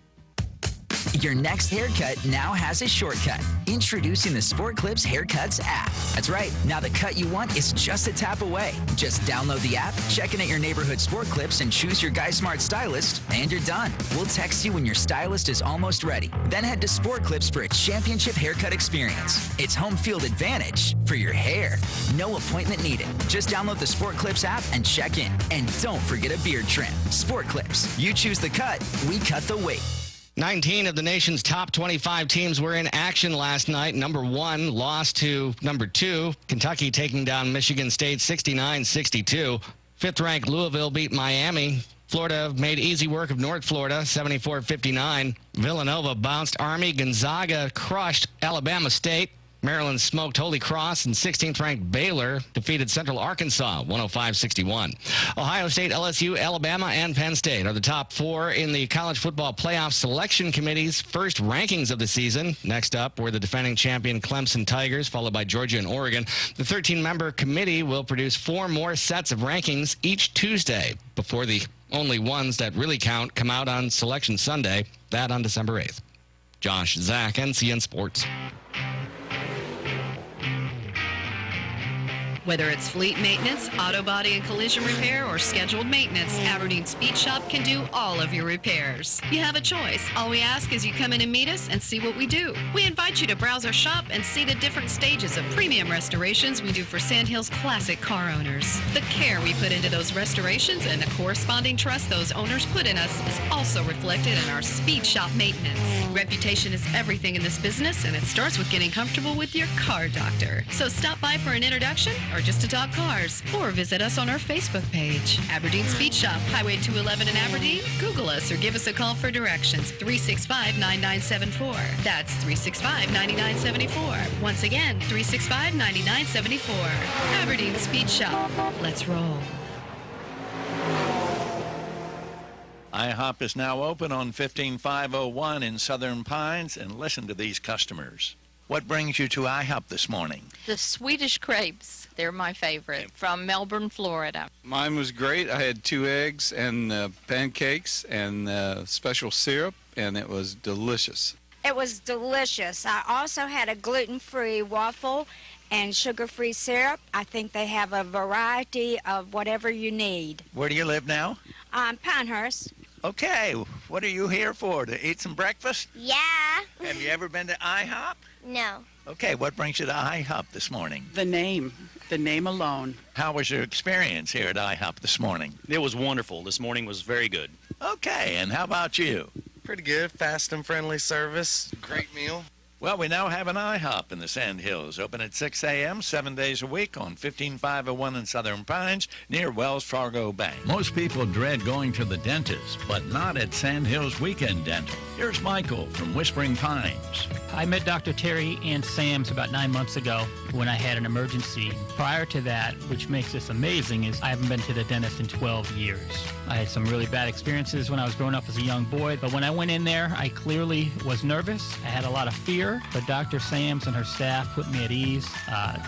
Your next haircut now has a shortcut. Introducing the Sport Clips Haircuts app. That's right. Now the cut you want is just a tap away. Just download the app, check in at your neighborhood Sport Clips, and choose your Guy Smart stylist, and you're done. We'll text you when your stylist is almost ready. Then head to Sport Clips for a championship haircut experience. It's home field advantage for your hair. No appointment needed. Just download the Sport Clips app and check in. And don't forget a beard trim. Sport Clips. You choose the cut, we cut the weight. 19 of the nation's top 25 teams were in action last night. Number 1 lost to number 2. Kentucky taking down Michigan State 69-62. 5th-ranked Louisville beat Miami. Florida made easy work of North Florida, 74-59. Villanova bounced Army. Gonzaga crushed Alabama State. Maryland smoked Holy Cross, and 16th-ranked Baylor defeated Central Arkansas 105-61. Ohio State, LSU, Alabama, and Penn State are the top 4 in the College Football Playoff Selection Committee's first rankings of the season. Next up were the defending champion Clemson Tigers, followed by Georgia and Oregon. The 13-member committee will produce 4 more sets of rankings each Tuesday before the only ones that really count come out on Selection Sunday, that on December 8th. Josh Zach, NCN Sports. Whether it's fleet maintenance, auto body and collision repair, or scheduled maintenance, Aberdeen Speed Shop can do all of your repairs. You have a choice. All we ask is you come in and meet us and see what we do. We invite you to browse our shop and see the different stages of premium restorations we do for Sandhills classic car owners. The care we put into those restorations and the corresponding trust those owners put in us is also reflected in our Speed Shop maintenance. Reputation is everything in this business, and it starts with getting comfortable with your car doctor. So stop by for an introduction or just to talk cars, or visit us on our Facebook page. Aberdeen Speed Shop, Highway 211 in Aberdeen. Google us or give us a call for directions, 365-9974. That's 365-9974. Once again, 365-9974. Aberdeen Speed Shop. Let's roll. IHOP is now open on 15501 in Southern Pines, and listen to these customers. What brings you to IHOP this morning? The Swedish crepes. They're my favorite, from Melbourne, Florida. Mine was great. I had 2 eggs and pancakes and special syrup, and it was delicious. It was delicious. I also had a gluten-free waffle and sugar-free syrup. I think they have a variety of whatever you need. Where do you live now? Pinehurst. Okay, what are you here for, to eat some breakfast? Yeah. Have you ever been to IHOP? No. Okay, what brings you to IHOP this morning? The name alone. How was your experience here at IHOP this morning? It was wonderful. This morning was very good. Okay, and how about you? Pretty good. Fast and friendly service. Great meal. Well, we now have an IHOP in the Sandhills, open at 6 a.m., 7 days a week on 15501 in Southern Pines near Wells Fargo Bank. Most people dread going to the dentist, but not at Sandhills Weekend Dental. Here's Michael from Whispering Pines. I met Dr. Terry and Sams about 9 months ago when I had an emergency. Prior to that, which makes this amazing, is I haven't been to the dentist in 12 years. I had some really bad experiences when I was growing up as a young boy, but when I went in there, I clearly was nervous. I had a lot of fear, but Dr. Sams and her staff put me at ease,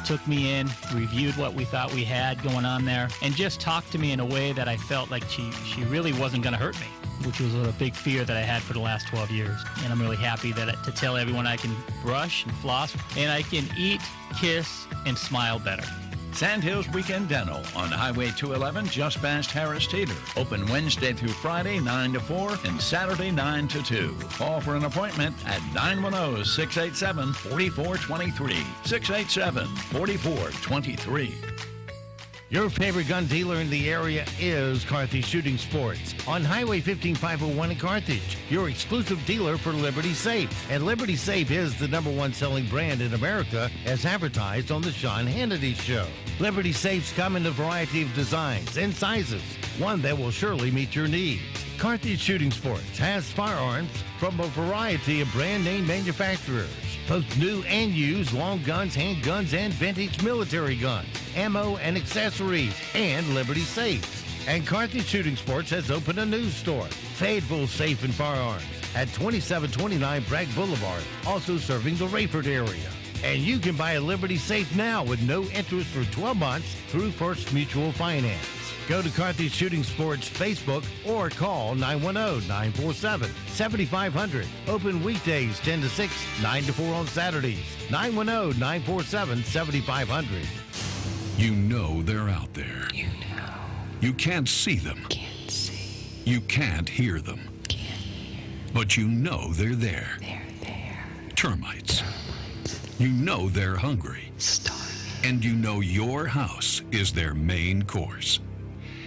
took me in, reviewed what we thought we had going on there, and just talked to me in a way that I felt like she really wasn't going to hurt me, which was a big fear that I had for the last 12 years. And I'm really happy to tell everyone I can brush and floss, and I can eat, kiss, and smile better. Sandhills Weekend Dental on Highway 211 just past Harris Teeter. Open Wednesday through Friday 9 to 4 and Saturday 9 to 2. Call for an appointment at 910-687-4423. 687-4423. Your favorite gun dealer in the area is Carthage Shooting Sports on Highway 15501 in Carthage, your exclusive dealer for Liberty Safe. And Liberty Safe is the #1 selling brand in America as advertised on the Sean Hannity Show. Liberty Safes come in a variety of designs and sizes, one that will surely meet your needs. Carthage Shooting Sports has firearms from a variety of brand name manufacturers, both new and used long guns, handguns, and vintage military guns, ammo and accessories, and Liberty Safes. And Carthage Shooting Sports has opened a new store, Fayetteville Safe and Firearms, at 2729 Bragg Boulevard, also serving the Rayford area. And you can buy a Liberty Safe now with no interest for 12 months through First Mutual Finance. Go to Carthage Shooting Sports Facebook or call 910-947-7500. Open weekdays 10 to 6, 9 to 4 on Saturdays. 910-947-7500. You know they're out there. You know. You can't see them. Can't see. You can't hear them. Can't hear. But you know they're there. They're there. Termites. You know they're hungry. Starving. And you know your house is their main course.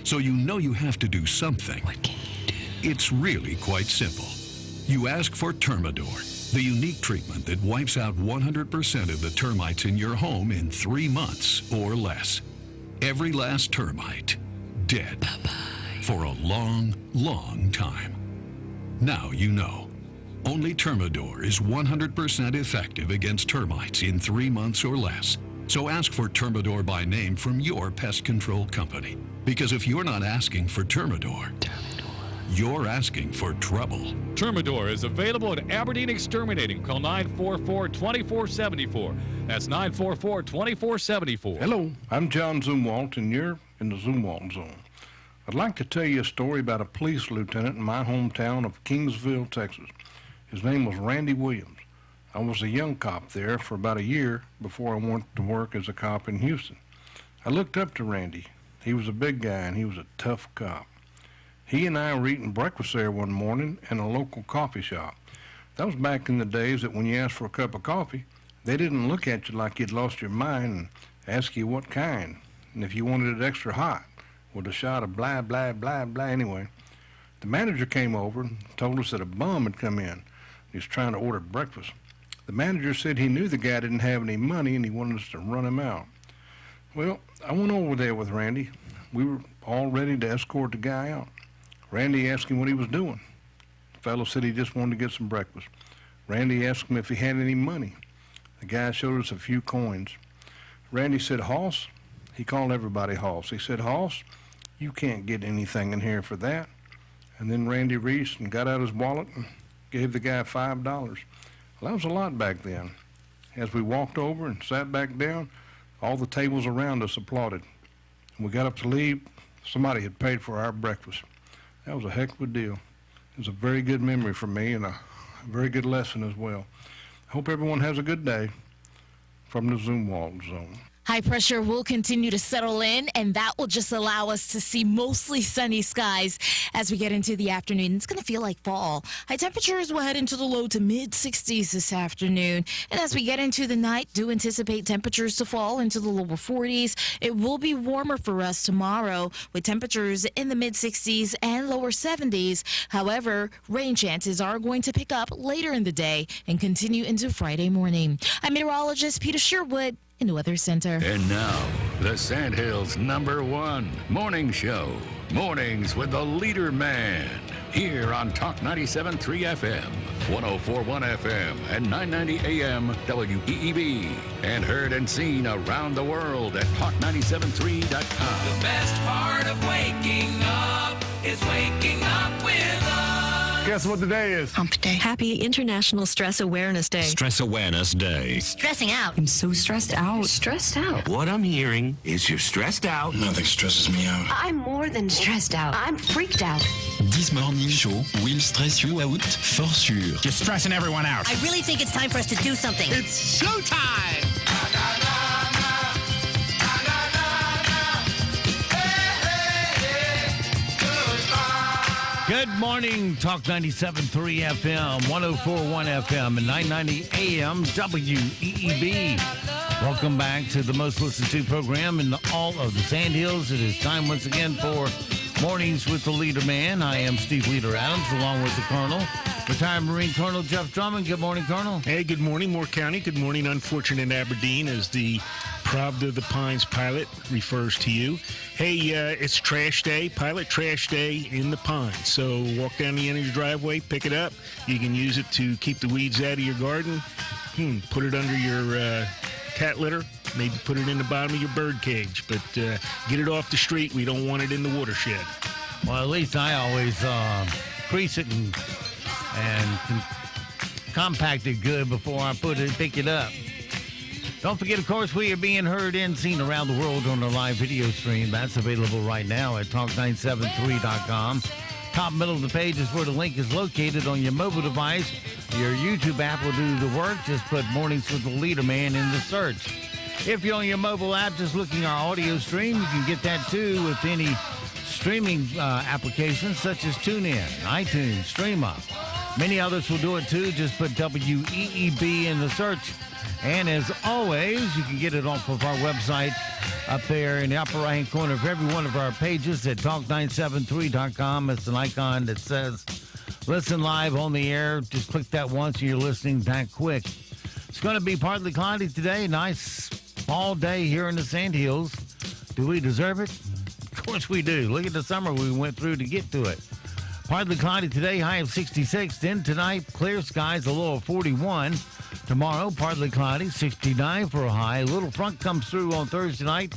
So you know you have to do something. What can you do? It's really quite simple. You ask for Termador, the unique treatment that wipes out 100% of the termites in your home in 3 months or less. Every last termite dead. Bye-bye. For a long, long time. Now you know. Only Termador is 100% effective against termites in 3 months or less. So ask for Termador by name from your pest control company. Because if you're not asking for Termador, you're asking for trouble. Termador is available at Aberdeen Exterminating. Call 944-2474. That's 944-2474. Hello, I'm John Zumwalt, and you're in the Zumwalt Zone. I'd like to tell you a story about a police lieutenant in my hometown of Kingsville, Texas. His name was Randy Williams. I was a young cop there for about a year before I went to work as a cop in Houston. I looked up to Randy. He was a big guy, and he was a tough cop. He and I were eating breakfast there one morning in a local coffee shop. That was back in the days that when you asked for a cup of coffee, they didn't look at you like you'd lost your mind and ask you what kind, and if you wanted it extra hot, with a shot of blah, blah, blah, blah. Anyway, the manager came over and told us that a bum had come in. He was trying to order breakfast. The manager said he knew the guy didn't have any money and he wanted us to run him out. Well, I went over there with Randy. We were all ready to escort the guy out. Randy asked him what he was doing. The fellow said he just wanted to get some breakfast. Randy asked him if he had any money. The guy showed us a few coins. Randy said, "Hoss." He called everybody Hoss. He said, "Hoss, you can't get anything in here for that." And then Randy reached and got out his wallet and gave the guy $5. Well, that was a lot back then. As we walked over and sat back down, all the tables around us applauded. When we got up to leave, somebody had paid for our breakfast. That was a heck of a deal. It was a very good memory for me and a very good lesson as well. I hope everyone has a good day from the Zumwalt Zone. High pressure will continue to settle in, and that will just allow us to see mostly sunny skies as we get into the afternoon. It's going to feel like fall. High temperatures will head into the low to mid-60s this afternoon. And as we get into the night, do anticipate temperatures to fall into the lower 40s. It will be warmer for us tomorrow with temperatures in the mid-60s and lower 70s. However, rain chances are going to pick up later in the day and continue into Friday morning. I'm meteorologist Peter Sherwood in the Weather Center. And now, the Sandhills' #1 morning show. Mornings with the Leader Man. Here on Talk 97.3 FM, 104.1 FM, and 990 AM WEEB. And heard and seen around the world at talk973.com. The best part of waking up is waking up with us. Guess what today is? Hump Day. Happy International Stress Awareness Day. Stress Awareness Day. Stressing out. I'm so stressed out. Stressed out. What I'm hearing is you're stressed out. Nothing stresses me out. I'm more than stressed out. I'm freaked out. This morning show will stress you out for sure. You're stressing everyone out. I really think it's time for us to do something. It's showtime! Good morning, Talk 97.3 FM, 104.1 FM, and 990 AM WEEB. Welcome back to the most listened to program in all of the Sandhills. It is time once again for Mornings with the Leader Man. I am Steve Leader Adams, along with the Colonel, retired Marine Colonel Jeff Drummond. Good morning, Colonel. Hey, good morning, Moore County. Good morning, unfortunate Aberdeen, as the Pravda the Pines pilot refers to you. Hey, it's trash day, pilot trash day in the Pines. So walk down the end of your driveway, pick it up. You can use it to keep the weeds out of your garden. Put it under your cat litter. Maybe put it in the bottom of your bird cage. But get it off the street. We don't want it in the watershed. Well, at least I always crease it and compact it good before I pick it up. Don't forget, of course, we are being heard and seen around the world on our live video stream. That's available right now at talk973.com. Top middle of the page is where the link is located on your mobile device. Your YouTube app will do the work. Just put Mornings with the Leader Man in the search. If you're on your mobile app just looking our audio stream, you can get that too with any streaming applications such as TuneIn, iTunes, StreamUp. Many others will do it too. Just put WEEB in the search. And as always, you can get it off of our website up there in the upper right-hand corner of every one of our pages at talk973.com. It's an icon that says listen live on the air. Just click that once and you're listening that quick. It's going to be partly cloudy today. Nice fall day here in the Sandhills. Do we deserve it? Of course we do. Look at the summer we went through to get to it. Partly cloudy today, high of 66. Then tonight, clear skies, a low of 41. Tomorrow, partly cloudy, 69 for a high. A little front comes through on Thursday night.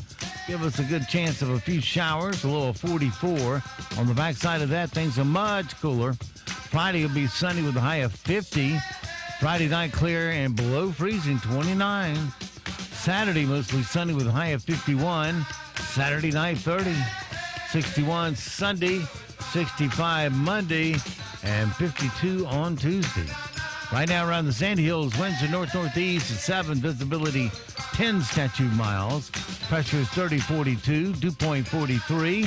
Give us a good chance of a few showers, a low of 44. On the backside of that, things are much cooler. Friday will be sunny with a high of 50. Friday night, clear and below freezing, 29. Saturday, mostly sunny with a high of 51. Saturday night, 30. 61 Sunday. 65 Monday, and 52 on Tuesday. Right now around the Sandhills, winds are north-northeast at 7, visibility 10 statute miles. Pressure is 30-42, dew point 43.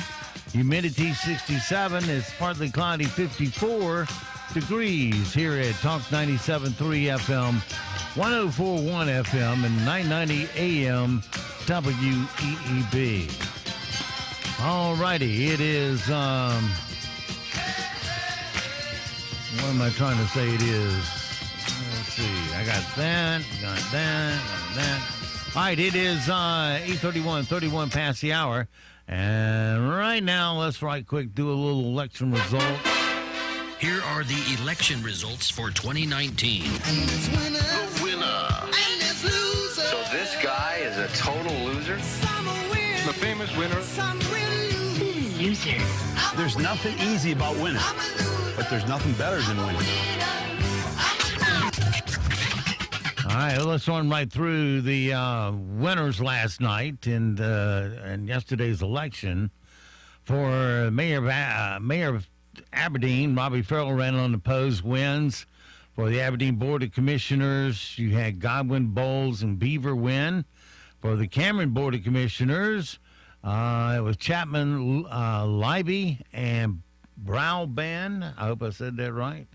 Humidity 67. It's partly cloudy 54 degrees here at Talk 97.3 FM, 104.1 FM, and 990 AM WEEB. All righty, it is, what am I trying to say it is? Let's see, I got that. All right, it is 8:31, 31 past the hour. And right now, let's right quick do a little election result. Here are the election results for 2019. The winner. So this guy is a total loser? The famous winner. Loser. There's nothing easy about winning, but there's nothing better than winning. All right, let's run right through the winners last night and yesterday's election. For Mayor of Aberdeen, Robbie Farrell ran unopposed, wins. For the Aberdeen Board of Commissioners, you had Godwin, Bowles, and Beaver win. For the Cameron Board of Commissioners, it was Chapman, Libby, and Browban. I hope I said that right.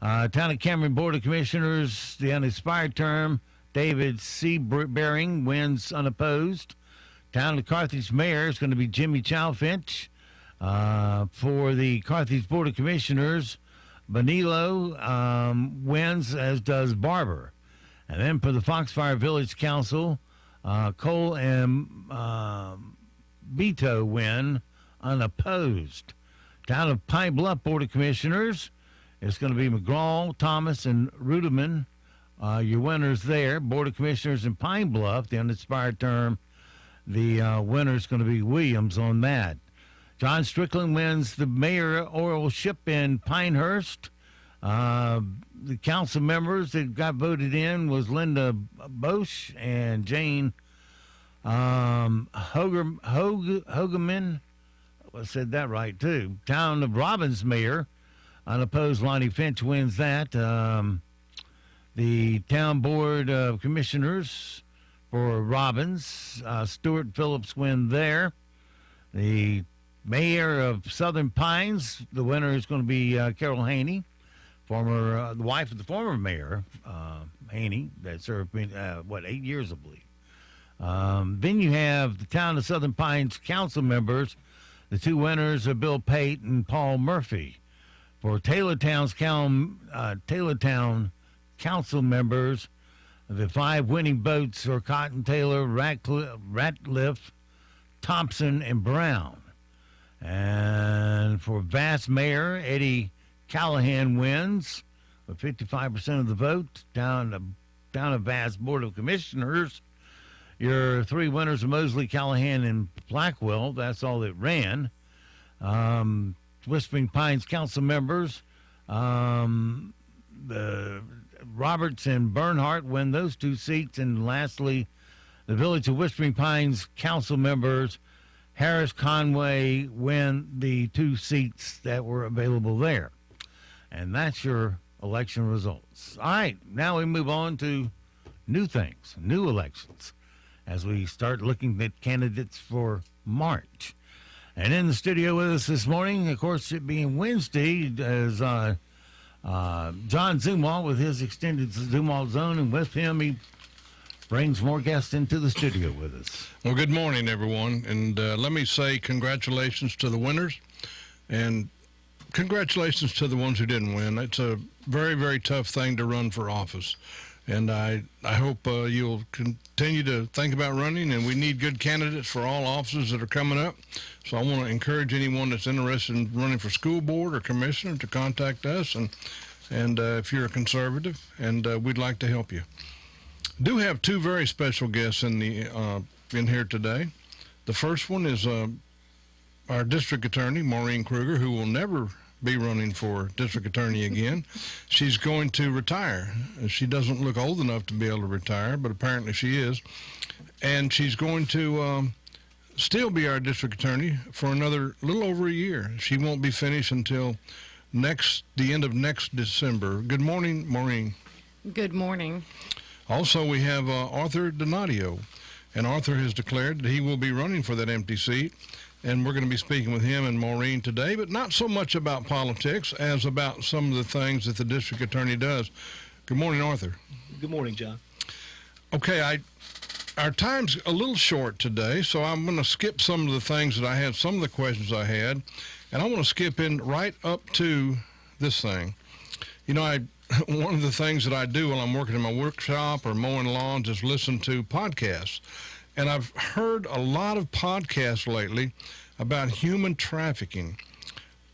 Town of Cameron Board of Commissioners, the unexpired term, David C. Bering wins unopposed. Town of Carthage Mayor is going to be Jimmy Chowfinch. For the Carthage Board of Commissioners, Bonillo wins, as does Barber. And then for the Foxfire Village Council, Cole and Beto win unopposed. Town of Pine Bluff Board of Commissioners, it's going to be McGraw, Thomas, and Ruderman. Your winners there. Board of Commissioners in Pine Bluff, the unexpired term. The winner is going to be Williams on that. John Strickland wins the mayoralship in Pinehurst. The council members that got voted in was Linda Bosch and Jane Hogeman. I said that right, too. Town of Robbins mayor, unopposed Lonnie Finch wins that. The town board of commissioners for Robbins, Stuart Phillips win there. The mayor of Southern Pines, the winner is going to be Carol Haney, the wife of the former mayor, Haney, that served 8 years, I believe. Then you have the town of Southern Pines council members. The two winners are Bill Pate and Paul Murphy. For Taylortown council members, the 5 winning votes are Cotton Taylor, Ratcliffe, Thompson, and Brown. And for Vass Mayor, Eddie Callahan wins with 55% of the vote. Down of Vass Board of Commissioners, your 3 winners are Mosley, Callahan, and Blackwell. That's all that ran. Whispering Pines council members, the Roberts and Bernhardt win those 2 seats. And lastly, the Village of Whispering Pines council members, Harris Conway, win the 2 seats that were available there. And that's your election results. All right, now we move on to new things, new elections, as we start looking at candidates for March. And in the studio with us this morning, of course, it being Wednesday, is John Zumwalt with his extended Zumwalt Zone, and with him he brings more guests into the studio with us. Well, good morning, everyone, and let me say congratulations to the winners, and congratulations to the ones who didn't win. It's a very, very tough thing to run for office, and I hope you'll continue to think about running, and we need good candidates for all offices that are coming up. So I want to encourage anyone that's interested in running for school board or commissioner to contact us, and if you're a conservative, and we'd like to help you. Do have 2 very special guests in here today. The first one is our district attorney, Maureen Kruger, who will never be running for district attorney again. She's going to retire. She doesn't look old enough to be able to retire, but apparently she is. And she's going to still be our district attorney for another little over a year. She won't be finished until the end of next December. Good morning, Maureen. Good morning. Also, we have Arthur Donadio. and Arthur has declared that he will be running for that empty seat. And we're going to be speaking with him and Maureen today, but not so much about politics as about some of the things that the district attorney does. Good morning, Arthur. Good morning, John. Okay, our time's a little short today, so I'm going to skip some of the things that I had, some of the questions I had, and I want to skip in right up to this thing. You know, one of the things that I do while I'm working in my workshop or mowing lawns is listen to podcasts. And I've heard a lot of podcasts lately about human trafficking.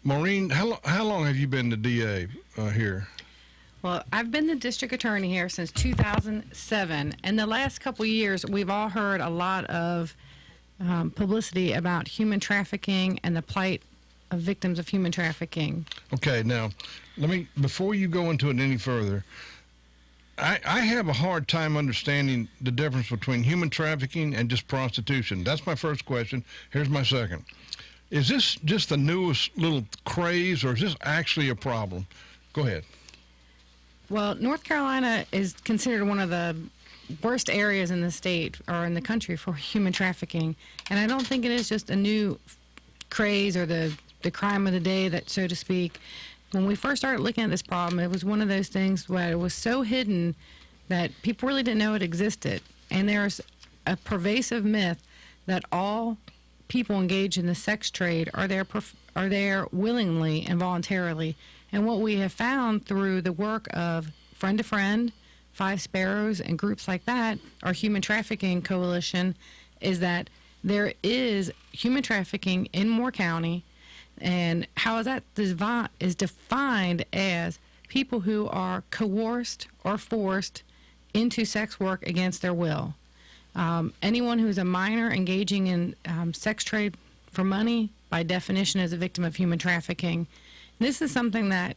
Maureen, how long have you been the DA here? Well, I've been the district attorney here since 2007. And the last couple of years, we've all heard a lot of publicity about human trafficking and the plight of victims of human trafficking. Okay, now, before you go into it any further, I have a hard time understanding the difference between human trafficking and just prostitution. That's my first question. Here's my second. Is this just the newest little craze, or is this actually a problem? Go ahead. Well, North Carolina is considered one of the worst areas in the state or in the country for human trafficking. And I don't think it is just a new craze or the crime of the day, that, so to speak. When we first started looking at this problem, it was one of those things where it was so hidden that people really didn't know it existed. And there's a pervasive myth that all people engaged in the sex trade are there willingly and voluntarily. And what we have found through the work of Friend to Friend, Five Sparrows, and groups like that, our Human Trafficking Coalition, is that there is human trafficking in Moore County. And how that is defined as people who are coerced or forced into sex work against their will. Anyone who is a minor engaging in sex trade for money, by definition, is a victim of human trafficking. This is something that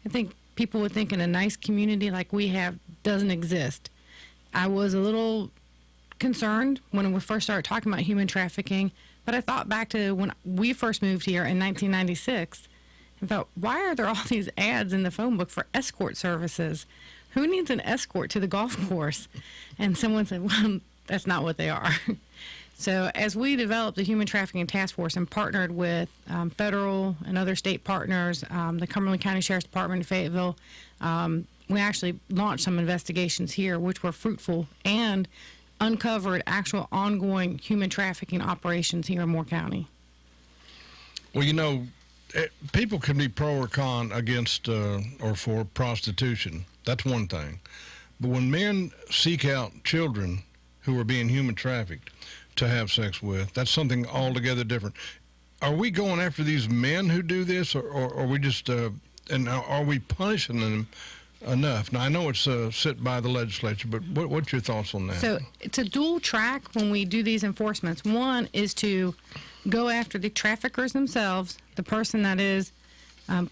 I think people would think in a nice community like we have doesn't exist. I was a little concerned when we first started talking about human trafficking, but I thought back to when we first moved here in 1996 and thought, why are there all these ads in the phone book for escort services? Who needs an escort to the golf course? And someone said, well, that's not what they are. So as we developed the Human Trafficking Task Force and partnered with federal and other state partners, the Cumberland County Sheriff's Department in Fayetteville, we actually launched some investigations here, which were fruitful and uncovered actual ongoing human trafficking operations here in Moore County. Well, you know, people can be pro or con against or for prostitution. That's one thing. But when men seek out children who are being human trafficked to have sex with, that's something altogether different. Are we going after these men who do this, or are we just, and are we punishing them enough? Now, I know it's set by the legislature, but what's your thoughts on that? So it's a dual track when we do these enforcements. One is to go after the traffickers themselves, the person that is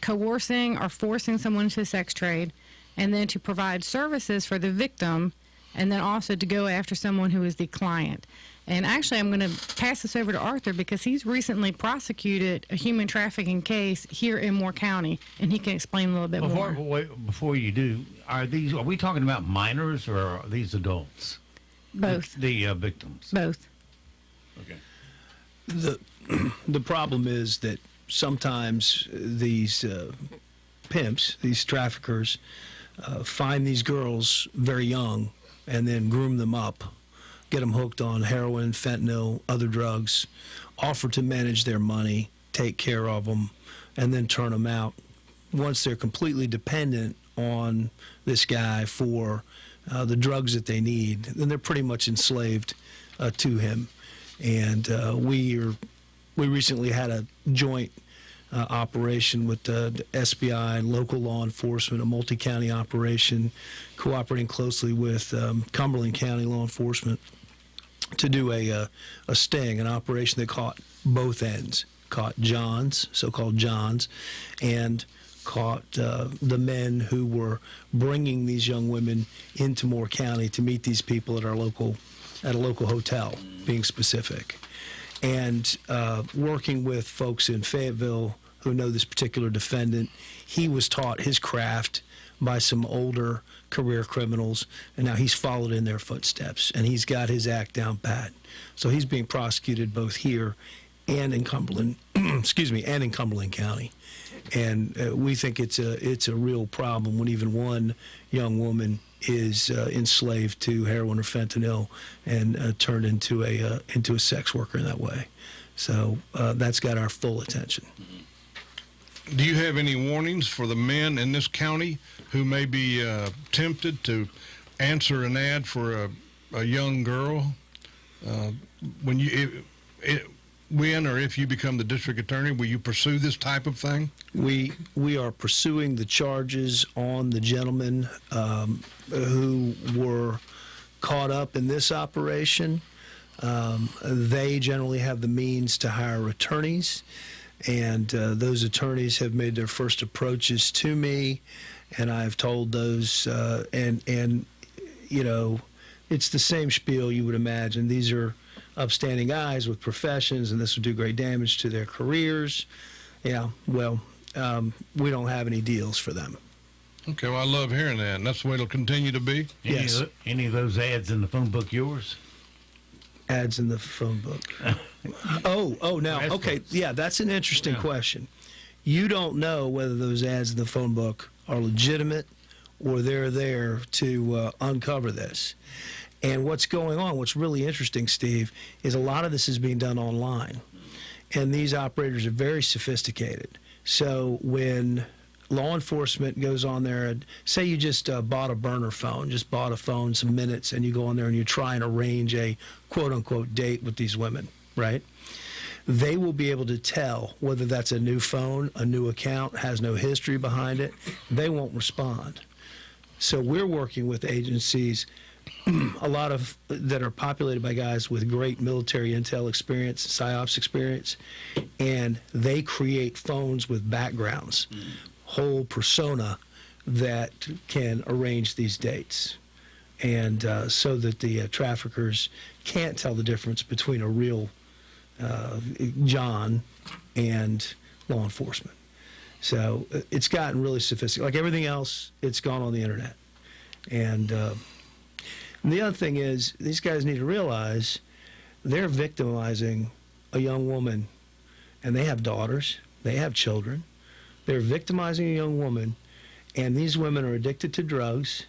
coercing or forcing someone into the sex trade, and then to provide services for the victim, and then also to go after someone who is the client. And actually, I'm going to pass this over to Arthur because he's recently prosecuted a human trafficking case here in Moore County, and he can explain a little bit more. Before you do, are we talking about minors or are these adults? Both. The victims? Both. Okay. The problem is that sometimes these pimps, these traffickers, find these girls very young and then groom them up, get them hooked on heroin, fentanyl, other drugs, offer to manage their money, take care of them, and then turn them out. Once they're completely dependent on this guy for the drugs that they need, then they're pretty much enslaved to him. And we recently had a joint operation with the SBI and local law enforcement, a multi-county operation, cooperating closely with Cumberland County law enforcement to do a sting, an operation that caught both ends, caught Johns, so-called Johns, and caught the men who were bringing these young women into Moore County to meet these people at a local hotel, being specific. And working with folks in Fayetteville, who know this particular defendant. He was taught his craft by some older career criminals, and now he's followed in their footsteps, and he's got his act down pat. So he's being prosecuted both here and in Cumberland, and in Cumberland County. And we think it's a real problem when even one young woman is enslaved to heroin or fentanyl and turned into a sex worker in that way. So that's got our full attention. Do you have any warnings for the men in this county who may be tempted to answer an ad for a young girl? When or if you become the district attorney, will you pursue this type of thing? We are pursuing the charges on the gentlemen who were caught up in this operation. They generally have the means to hire attorneys, and those attorneys have made their first approaches to me, and I've told those, and you know, it's the same spiel you would imagine. These are upstanding guys with professions, and this would do great damage to their careers. Yeah, well, we don't have any deals for them. Okay, well, I love hearing that, and that's the way it'll continue to be? Yes. Any of those ads in the phone book yours? Ads in the phone book. Now, okay, yeah, that's an interesting question. You don't know whether those ads in the phone book are legitimate or they're there to uncover this. And what's going on, what's really interesting, Steve, is a lot of this is being done online. And these operators are very sophisticated. So when law enforcement goes on there, and say you just bought a burner phone, just bought a phone, some minutes, and you go on there and you try and arrange a quote-unquote date with these women, right? They will be able to tell whether that's a new phone, a new account, has no history behind it. They won't respond. So we're working with agencies, a lot of that are populated by guys with great military intel experience, PSYOPs experience, and they create phones with backgrounds, whole persona that can arrange these dates, and so that the traffickers can't tell the difference between a real John and law enforcement. So it's gotten really sophisticated. Like everything else, it's gone on the internet. And the other thing is, these guys need to realize they're victimizing a young woman, and they have daughters, they have children. They're victimizing a young woman, and these women are addicted to drugs.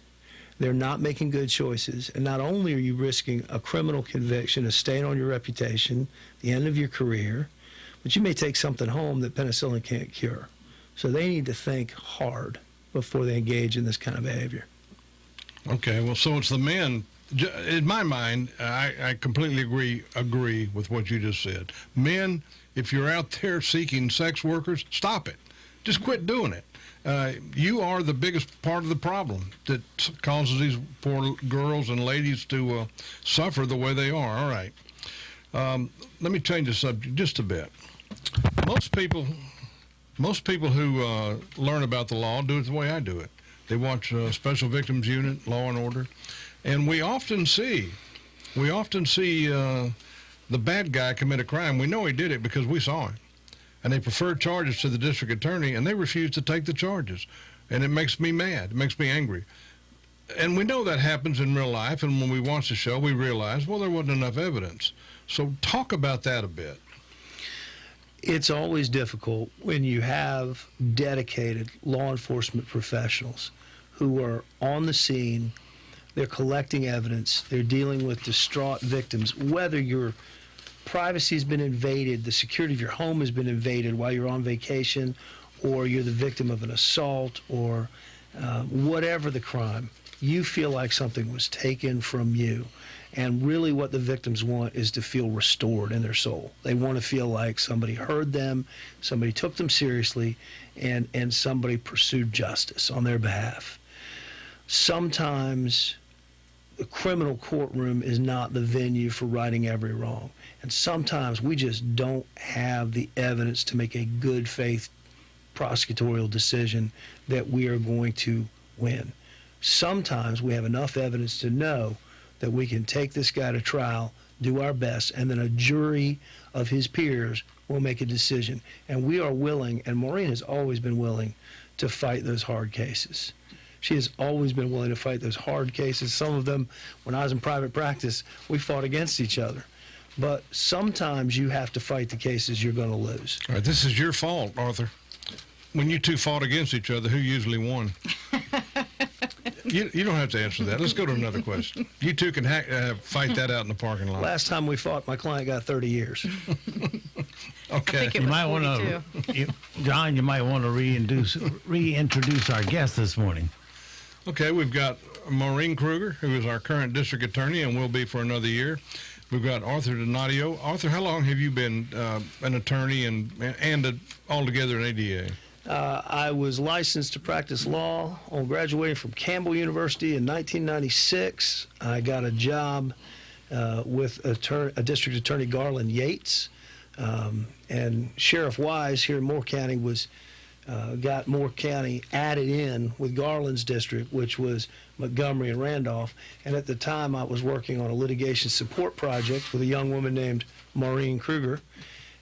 They're not making good choices. And not only are you risking a criminal conviction, a stain on your reputation, the end of your career, but you may take something home that penicillin can't cure. So they need to think hard before they engage in this kind of behavior. Okay, well, so it's the men. In my mind, I completely agree with what you just said. Men, if you're out there seeking sex workers, stop it. Just quit doing it. You are the biggest part of the problem that causes these poor girls and ladies to suffer the way they are. All right. Let me change the subject just a bit. Most people who learn about the law do it the way I do it. They watch Special Victims Unit, Law and Order, and we often see the bad guy commit a crime. We know he did it because we saw him, and they prefer charges to the district attorney, and they refuse to take the charges, and it makes me mad. It makes me angry. And we know that happens in real life, and when we watch the show, we realize, well, there wasn't enough evidence. So talk about that a bit. It's always difficult when you have dedicated law enforcement professionals who are on the scene, they're collecting evidence, they're dealing with distraught victims, whether your privacy has been invaded, the security of your home has been invaded while you're on vacation, or you're the victim of an assault, or whatever the crime, you feel like something was taken from you. And really what the victims want is to feel restored in their soul. They want to feel like somebody heard them, somebody took them seriously, and somebody pursued justice on their behalf. Sometimes the criminal courtroom is not the venue for righting every wrong. And sometimes we just don't have the evidence to make a good faith prosecutorial decision that we are going to win. Sometimes we have enough evidence to know that we can take this guy to trial, do our best, and then a jury of his peers we'll make a decision. And we are willing, and Maureen has always been willing to fight those hard cases. She has always been willing to fight those hard cases. Some of them, when I was in private practice, we fought against each other. But sometimes you have to fight the cases you're going to lose. All right, this is your fault, Arthur. When you two fought against each other, who usually won? You don't have to answer that. Let's go to another question. You two can fight that out in the parking lot. Last time we fought, my client got 30 years. Okay. You might want to, John, you might want to reintroduce our guest this morning. Okay, we've got Maureen Kruger, who is our current district attorney and will be for another year. We've got Arthur Donadio. Arthur, how long have you been an attorney and altogether an ADA? I was licensed to practice law on graduating from Campbell University in 1996. I got a job with a district attorney, Garland Yates, and Sheriff Wise here in Moore County got Moore County added in with Garland's district, which was Montgomery and Randolph. And at the time, I was working on a litigation support project with a young woman named Maureen Kruger.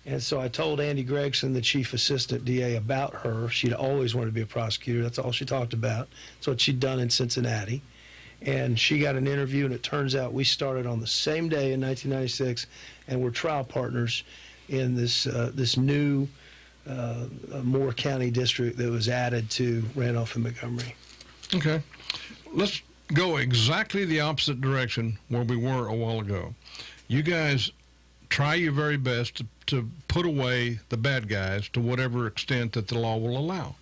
And so I told Andy Gregson, the chief assistant DA, about her. She'd always wanted to be a prosecutor. That's all she talked about. That's what she'd done in Cincinnati. And she got an interview, and it turns out we started on the same day in 1996, and we're trial partners in this new Moore County district that was added to Randolph and Montgomery. Okay. Let's go exactly the opposite direction where we were a while ago. You guys try your very best to put away the bad guys to whatever extent that the law will allow.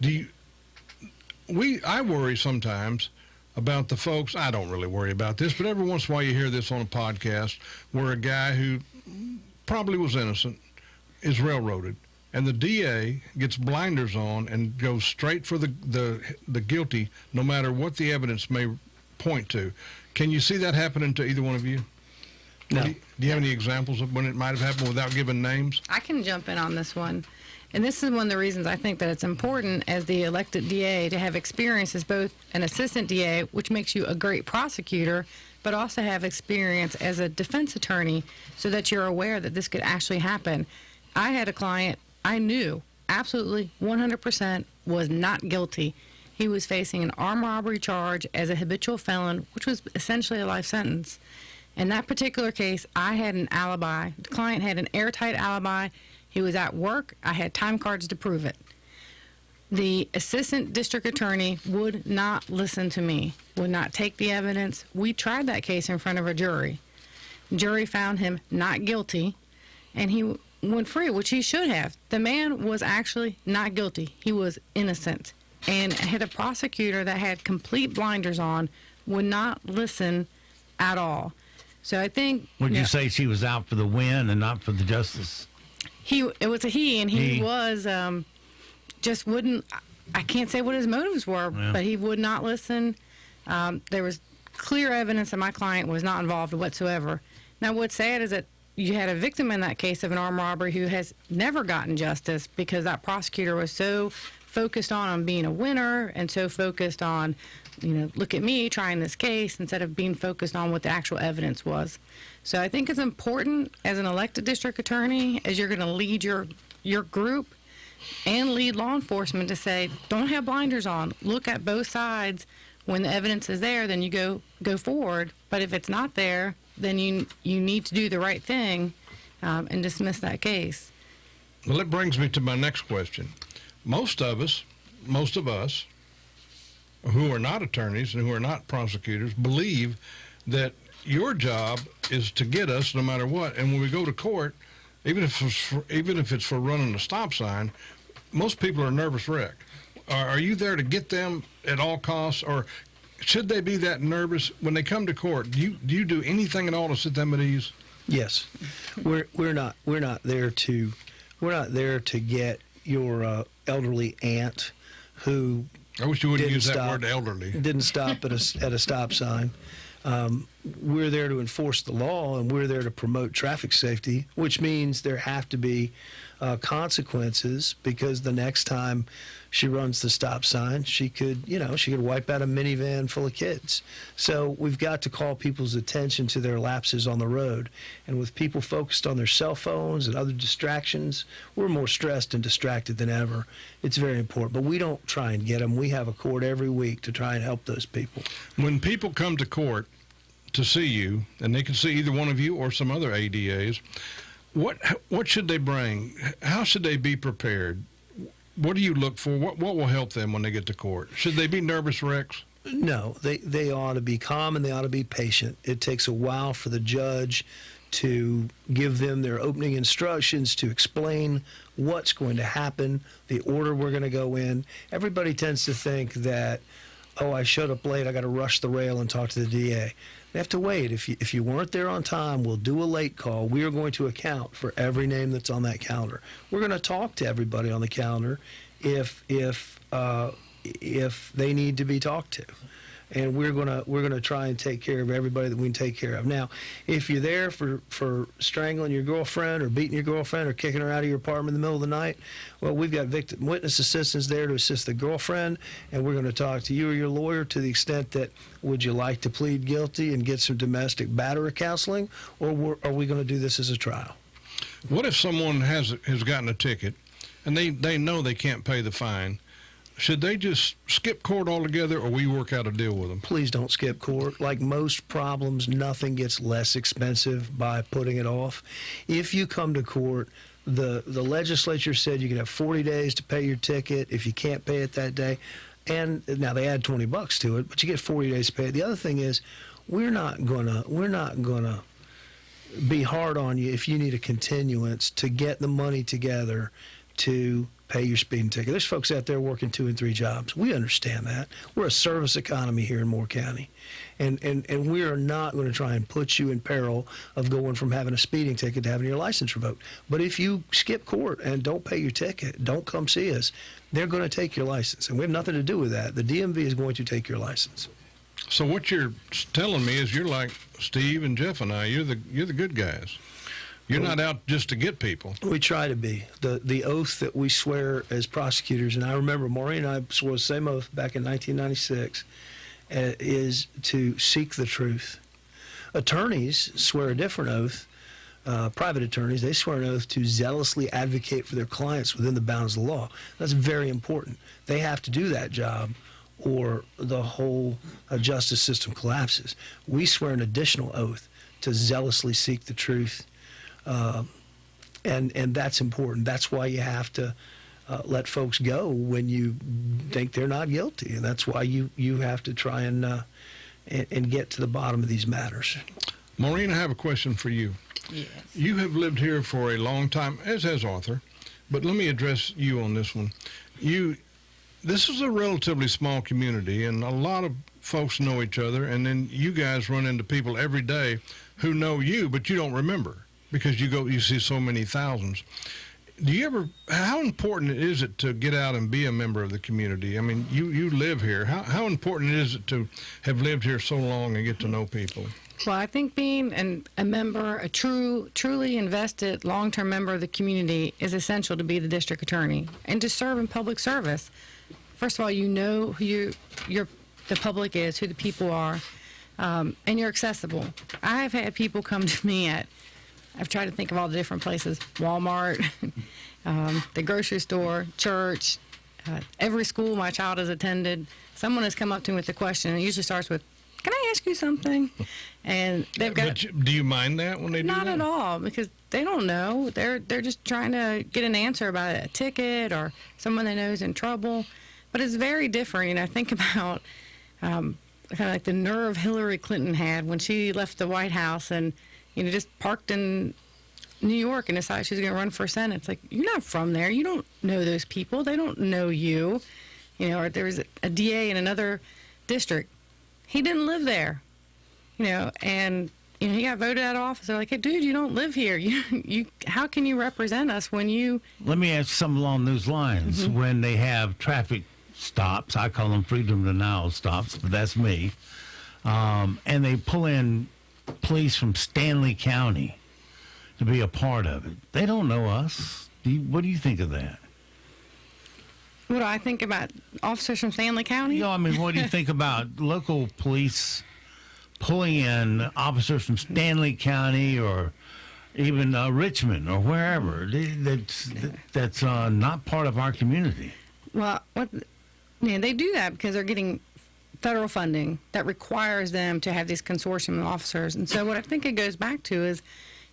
I worry sometimes about the folks, I don't really worry about this, but every once in a while you hear this on a podcast where a guy who probably was innocent is railroaded, and the DA gets blinders on and goes straight for the guilty, no matter what the evidence may point to. Can you see that happening to either one of you? No. Do you have any examples of when it might have happened without giving names? I can jump in on this one. And this is one of the reasons I think that it's important as the elected DA to have experience as both an assistant DA, which makes you a great prosecutor, but also have experience as a defense attorney so that you're aware that this could actually happen. I had a client I knew absolutely 100% was not guilty. He was facing an armed robbery charge as a habitual felon, which was essentially a life sentence. In that particular case, I had an alibi. The client had an airtight alibi. He was at work. I had time cards to prove it. The assistant district attorney would not listen to me, would not take the evidence. We tried that case in front of a jury. The jury found him not guilty, and he went free, which he should have. The man was actually not guilty. He was innocent. And had a prosecutor that had complete blinders on, would not listen at all. So I think... Would you say she was out for the win and not for the justice? It was a he, and he was just wouldn't... I can't say what his motives were, but he would not listen. There was clear evidence that my client was not involved whatsoever. Now, what's sad is that you had a victim in that case of an armed robbery who has never gotten justice because that prosecutor was so focused on being a winner and so focused on, look at me trying this case instead of being focused on what the actual evidence was. So I think it's important as an elected district attorney, as you're going to lead your group and lead law enforcement, to say, don't have blinders on. Look at both sides. When the evidence is there, then you go forward. But if it's not there, then you need to do the right thing and dismiss that case. Well, that brings me to my next question. Most of us who are not attorneys and who are not prosecutors believe that your job is to get us no matter what. And when we go to court, even if it's for running a stop sign, most people are a nervous wreck. Are you there to get them at all costs, or should they be that nervous when they come to court? Do you do anything at all to set them at ease? Yes, we're not there to get your elderly aunt who. I wish you wouldn't use that word, elderly. Didn't stop at a stop sign. We're there to enforce the law, and we're there to promote traffic safety, which means there have to be consequences, because the next time she runs the stop sign, she could wipe out a minivan full of kids. So we've got to call people's attention to their lapses on the road. And with people focused on their cell phones and other distractions, we're more stressed and distracted than ever. It's very important. But we don't try and get them. We have a court every week to try and help those people. When people come to court to see you, and they can see either one of you or some other ADAs, what should they bring? How should they be prepared? What do you look for? What will help them when they get to court? Should they be nervous wrecks? No, they ought to be calm and they ought to be patient. It takes a while for the judge to give them their opening instructions, to explain what's going to happen, the order we're going to go in. Everybody tends to think that, oh, I showed up late, I got to rush the rail and talk to the DA. They have to wait. If you weren't there on time, we'll do a late call. We are going to account for every name that's on that calendar. We're going to talk to everybody on the calendar if they need to be talked to, and we're gonna try and take care of everybody that we can take care of. Now, if you're there for strangling your girlfriend or beating your girlfriend or kicking her out of your apartment in the middle of the night, well, we've got victim witness assistants there to assist the girlfriend, and we're going to talk to you or your lawyer to the extent that, would you like to plead guilty and get some domestic battery counseling, or are we going to do this as a trial? What if someone has gotten a ticket and they know they can't pay the fine? Should they just skip court altogether, or we work out a deal with them? Please don't skip court. Like most problems, nothing gets less expensive by putting it off. If you come to court, the legislature said you can have 40 days to pay your ticket if you can't pay it that day. And now they add $20 to it, but you get 40 days to pay it. The other thing is, we're not gonna be hard on you if you need a continuance to get the money together to pay your speeding ticket. There's folks out there working 2 and 3 jobs. We understand that. We're a service economy here in Moore County. And we are not going to try and put you in peril of going from having a speeding ticket to having your license revoked. But if you skip court and don't pay your ticket, don't come see us, they're going to take your license. And we have nothing to do with that. The DMV is going to take your license. So what you're telling me is you're like Steve and Jeff and I. You're the good guys. You're not out just to get people. We try to be. The oath that we swear as prosecutors, and I remember Maureen and I swore the same oath back in 1996, is to seek the truth. Attorneys swear a different oath. Private attorneys, they swear an oath to zealously advocate for their clients within the bounds of the law. That's very important. They have to do that job, or the whole justice system collapses. We swear an additional oath to zealously seek the truth. And that's important. That's why you have to let folks go when you think they're not guilty, and that's why you have to try and get to the bottom of these matters. Maureen, I have a question for you. Yes. You have lived here for a long time, as has Arthur, but let me address you on this one. This is a relatively small community, and a lot of folks know each other, and then you guys run into people every day who know you, but you don't remember, because you see so many thousands. How important is it to get out and be a member of the community? I mean, you live here. How important is it to have lived here so long and get to know people? Well, I think being a member, a truly invested, long-term member of the community is essential to be the district attorney and to serve in public service. First of all, you know who the public is, who the people are, and you're accessible. I have had people come to me I've tried to think of all the different places, Walmart, the grocery store, church, every school my child has attended. Someone has come up to me with a question, and it usually starts with, "Can I ask you something?" And they've got... But do you mind that when they do that? Not at all, because they don't know. They're just trying to get an answer about a ticket or someone they know is in trouble. But it's very different. Think about kind of like the nerve Hillary Clinton had when she left the White House and just parked in New York and decided she was going to run for Senate. It's like, you're not from there. You don't know those people. They don't know you. Or there was a DA in another district. He didn't live there. And he got voted out of office. They're like, "Hey, dude, you don't live here. You how can you represent us when you..." Let me ask something along those lines. Mm-hmm. When they have traffic stops, I call them freedom denial stops, but that's me, and they pull in police from Stanley County to be a part of it. They don't know us. What do you think of that? What do I think about officers from Stanley County? You know, I mean, what do you think about local police pulling in officers from Stanley County or even Richmond or wherever? That's not part of our community. Well, they do that because they're getting federal funding that requires them to have these consortium of officers. And so what I think it goes back to is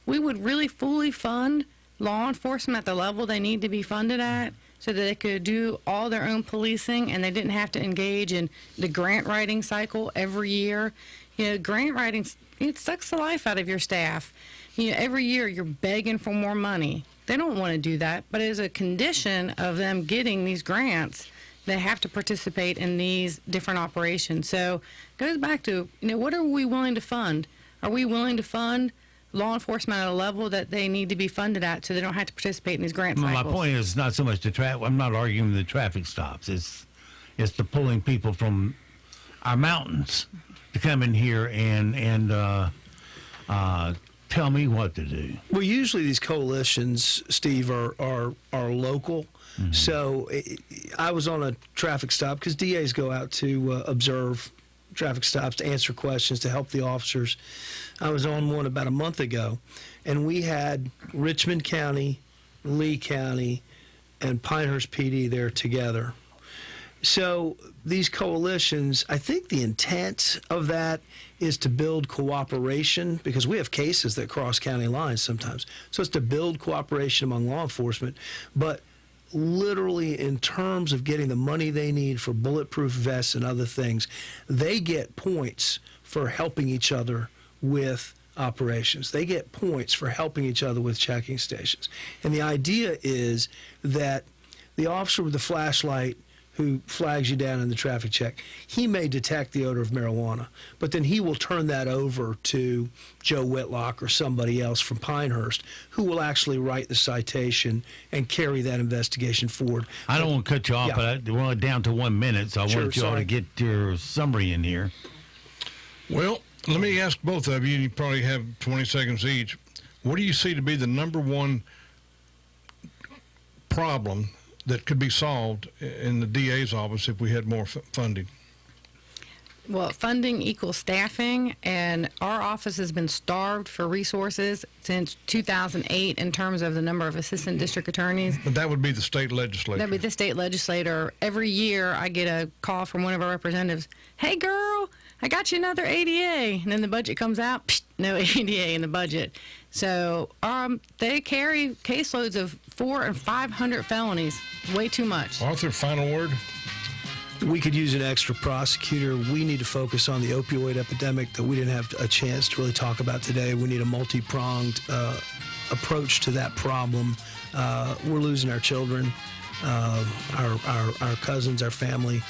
we would really fully fund law enforcement at the level they need to be funded at, so that they could do all their own policing and they didn't have to engage in the grant writing cycle every year. You know, grant writing, it sucks the life out of your staff. You know, every year you're begging for more money. They don't want to do that, but as a condition of them getting these grants, they have to participate in these different operations. So it goes back to, what are we willing to fund? Are we willing to fund law enforcement at a level that they need to be funded at so they don't have to participate in these grant cycles? My point is not so much the traffic. I'm not arguing the traffic stops. It's the pulling people from our mountains to come in here and tell me what to do. Well, usually these coalitions, Steve, are local. Mm-hmm. So I was on a traffic stop because DAs go out to observe traffic stops, to answer questions, to help the officers. I was on one about a month ago, and we had Richmond County, Lee County, and Pinehurst PD there together. So these coalitions, I think the intent of that is to build cooperation, because we have cases that cross county lines sometimes. So it's to build cooperation among law enforcement, but literally in terms of getting the money they need for bulletproof vests and other things, they get points for helping each other with operations. They get points for helping each other with checking stations. And the idea is that the officer with the flashlight who flags you down in the traffic check, he may detect the odor of marijuana, but then he will turn that over to Joe Whitlock or somebody else from Pinehurst who will actually write the citation and carry that investigation forward. I don't want to cut you off, but we're only down to 1 minute, so I want you all to get your summary in here. Well, let me ask both of you, and you probably have 20 seconds each. What do you see to be the number one problem that could be solved in the DA's office if we had more funding? Well, funding equals staffing, and our office has been starved for resources since 2008 in terms of the number of assistant district attorneys. But that would be the state legislature. That would be the state legislator. Every year I get a call from one of our representatives, "Hey, girl, I got you another ADA." And then the budget comes out, psh, no ADA in the budget. So they carry caseloads of 400 and 500 felonies. Way too much. Arthur, final word? We could use an extra prosecutor. We need to focus on the opioid epidemic that we didn't have a chance to really talk about today. We need a multi-pronged approach to that problem. We're losing our children, our cousins, our family,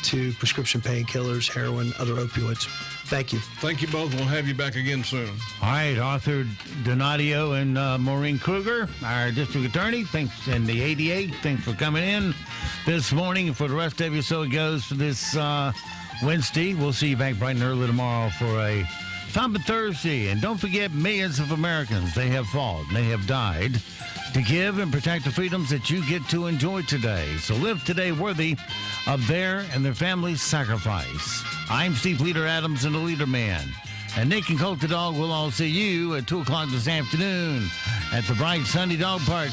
to prescription painkillers, heroin, other opioids. Thank you. Thank you both. We'll have you back again soon. All right, Arthur Donadio and Maureen Kruger, our district attorney, thanks, and the ADA, thanks for coming in this morning. And for the rest of you, so it goes for this Wednesday. We'll see you back bright and early tomorrow for a Thumping Thursday. And don't forget, millions of Americans, they have fought, they have died to give and protect the freedoms that you get to enjoy today. So live today worthy of their and their family's sacrifice. I'm Steve Leader Adams and the Leader Man. And Nick and Colt the Dog will all see you at 2 o'clock this afternoon at the bright sunny dog park.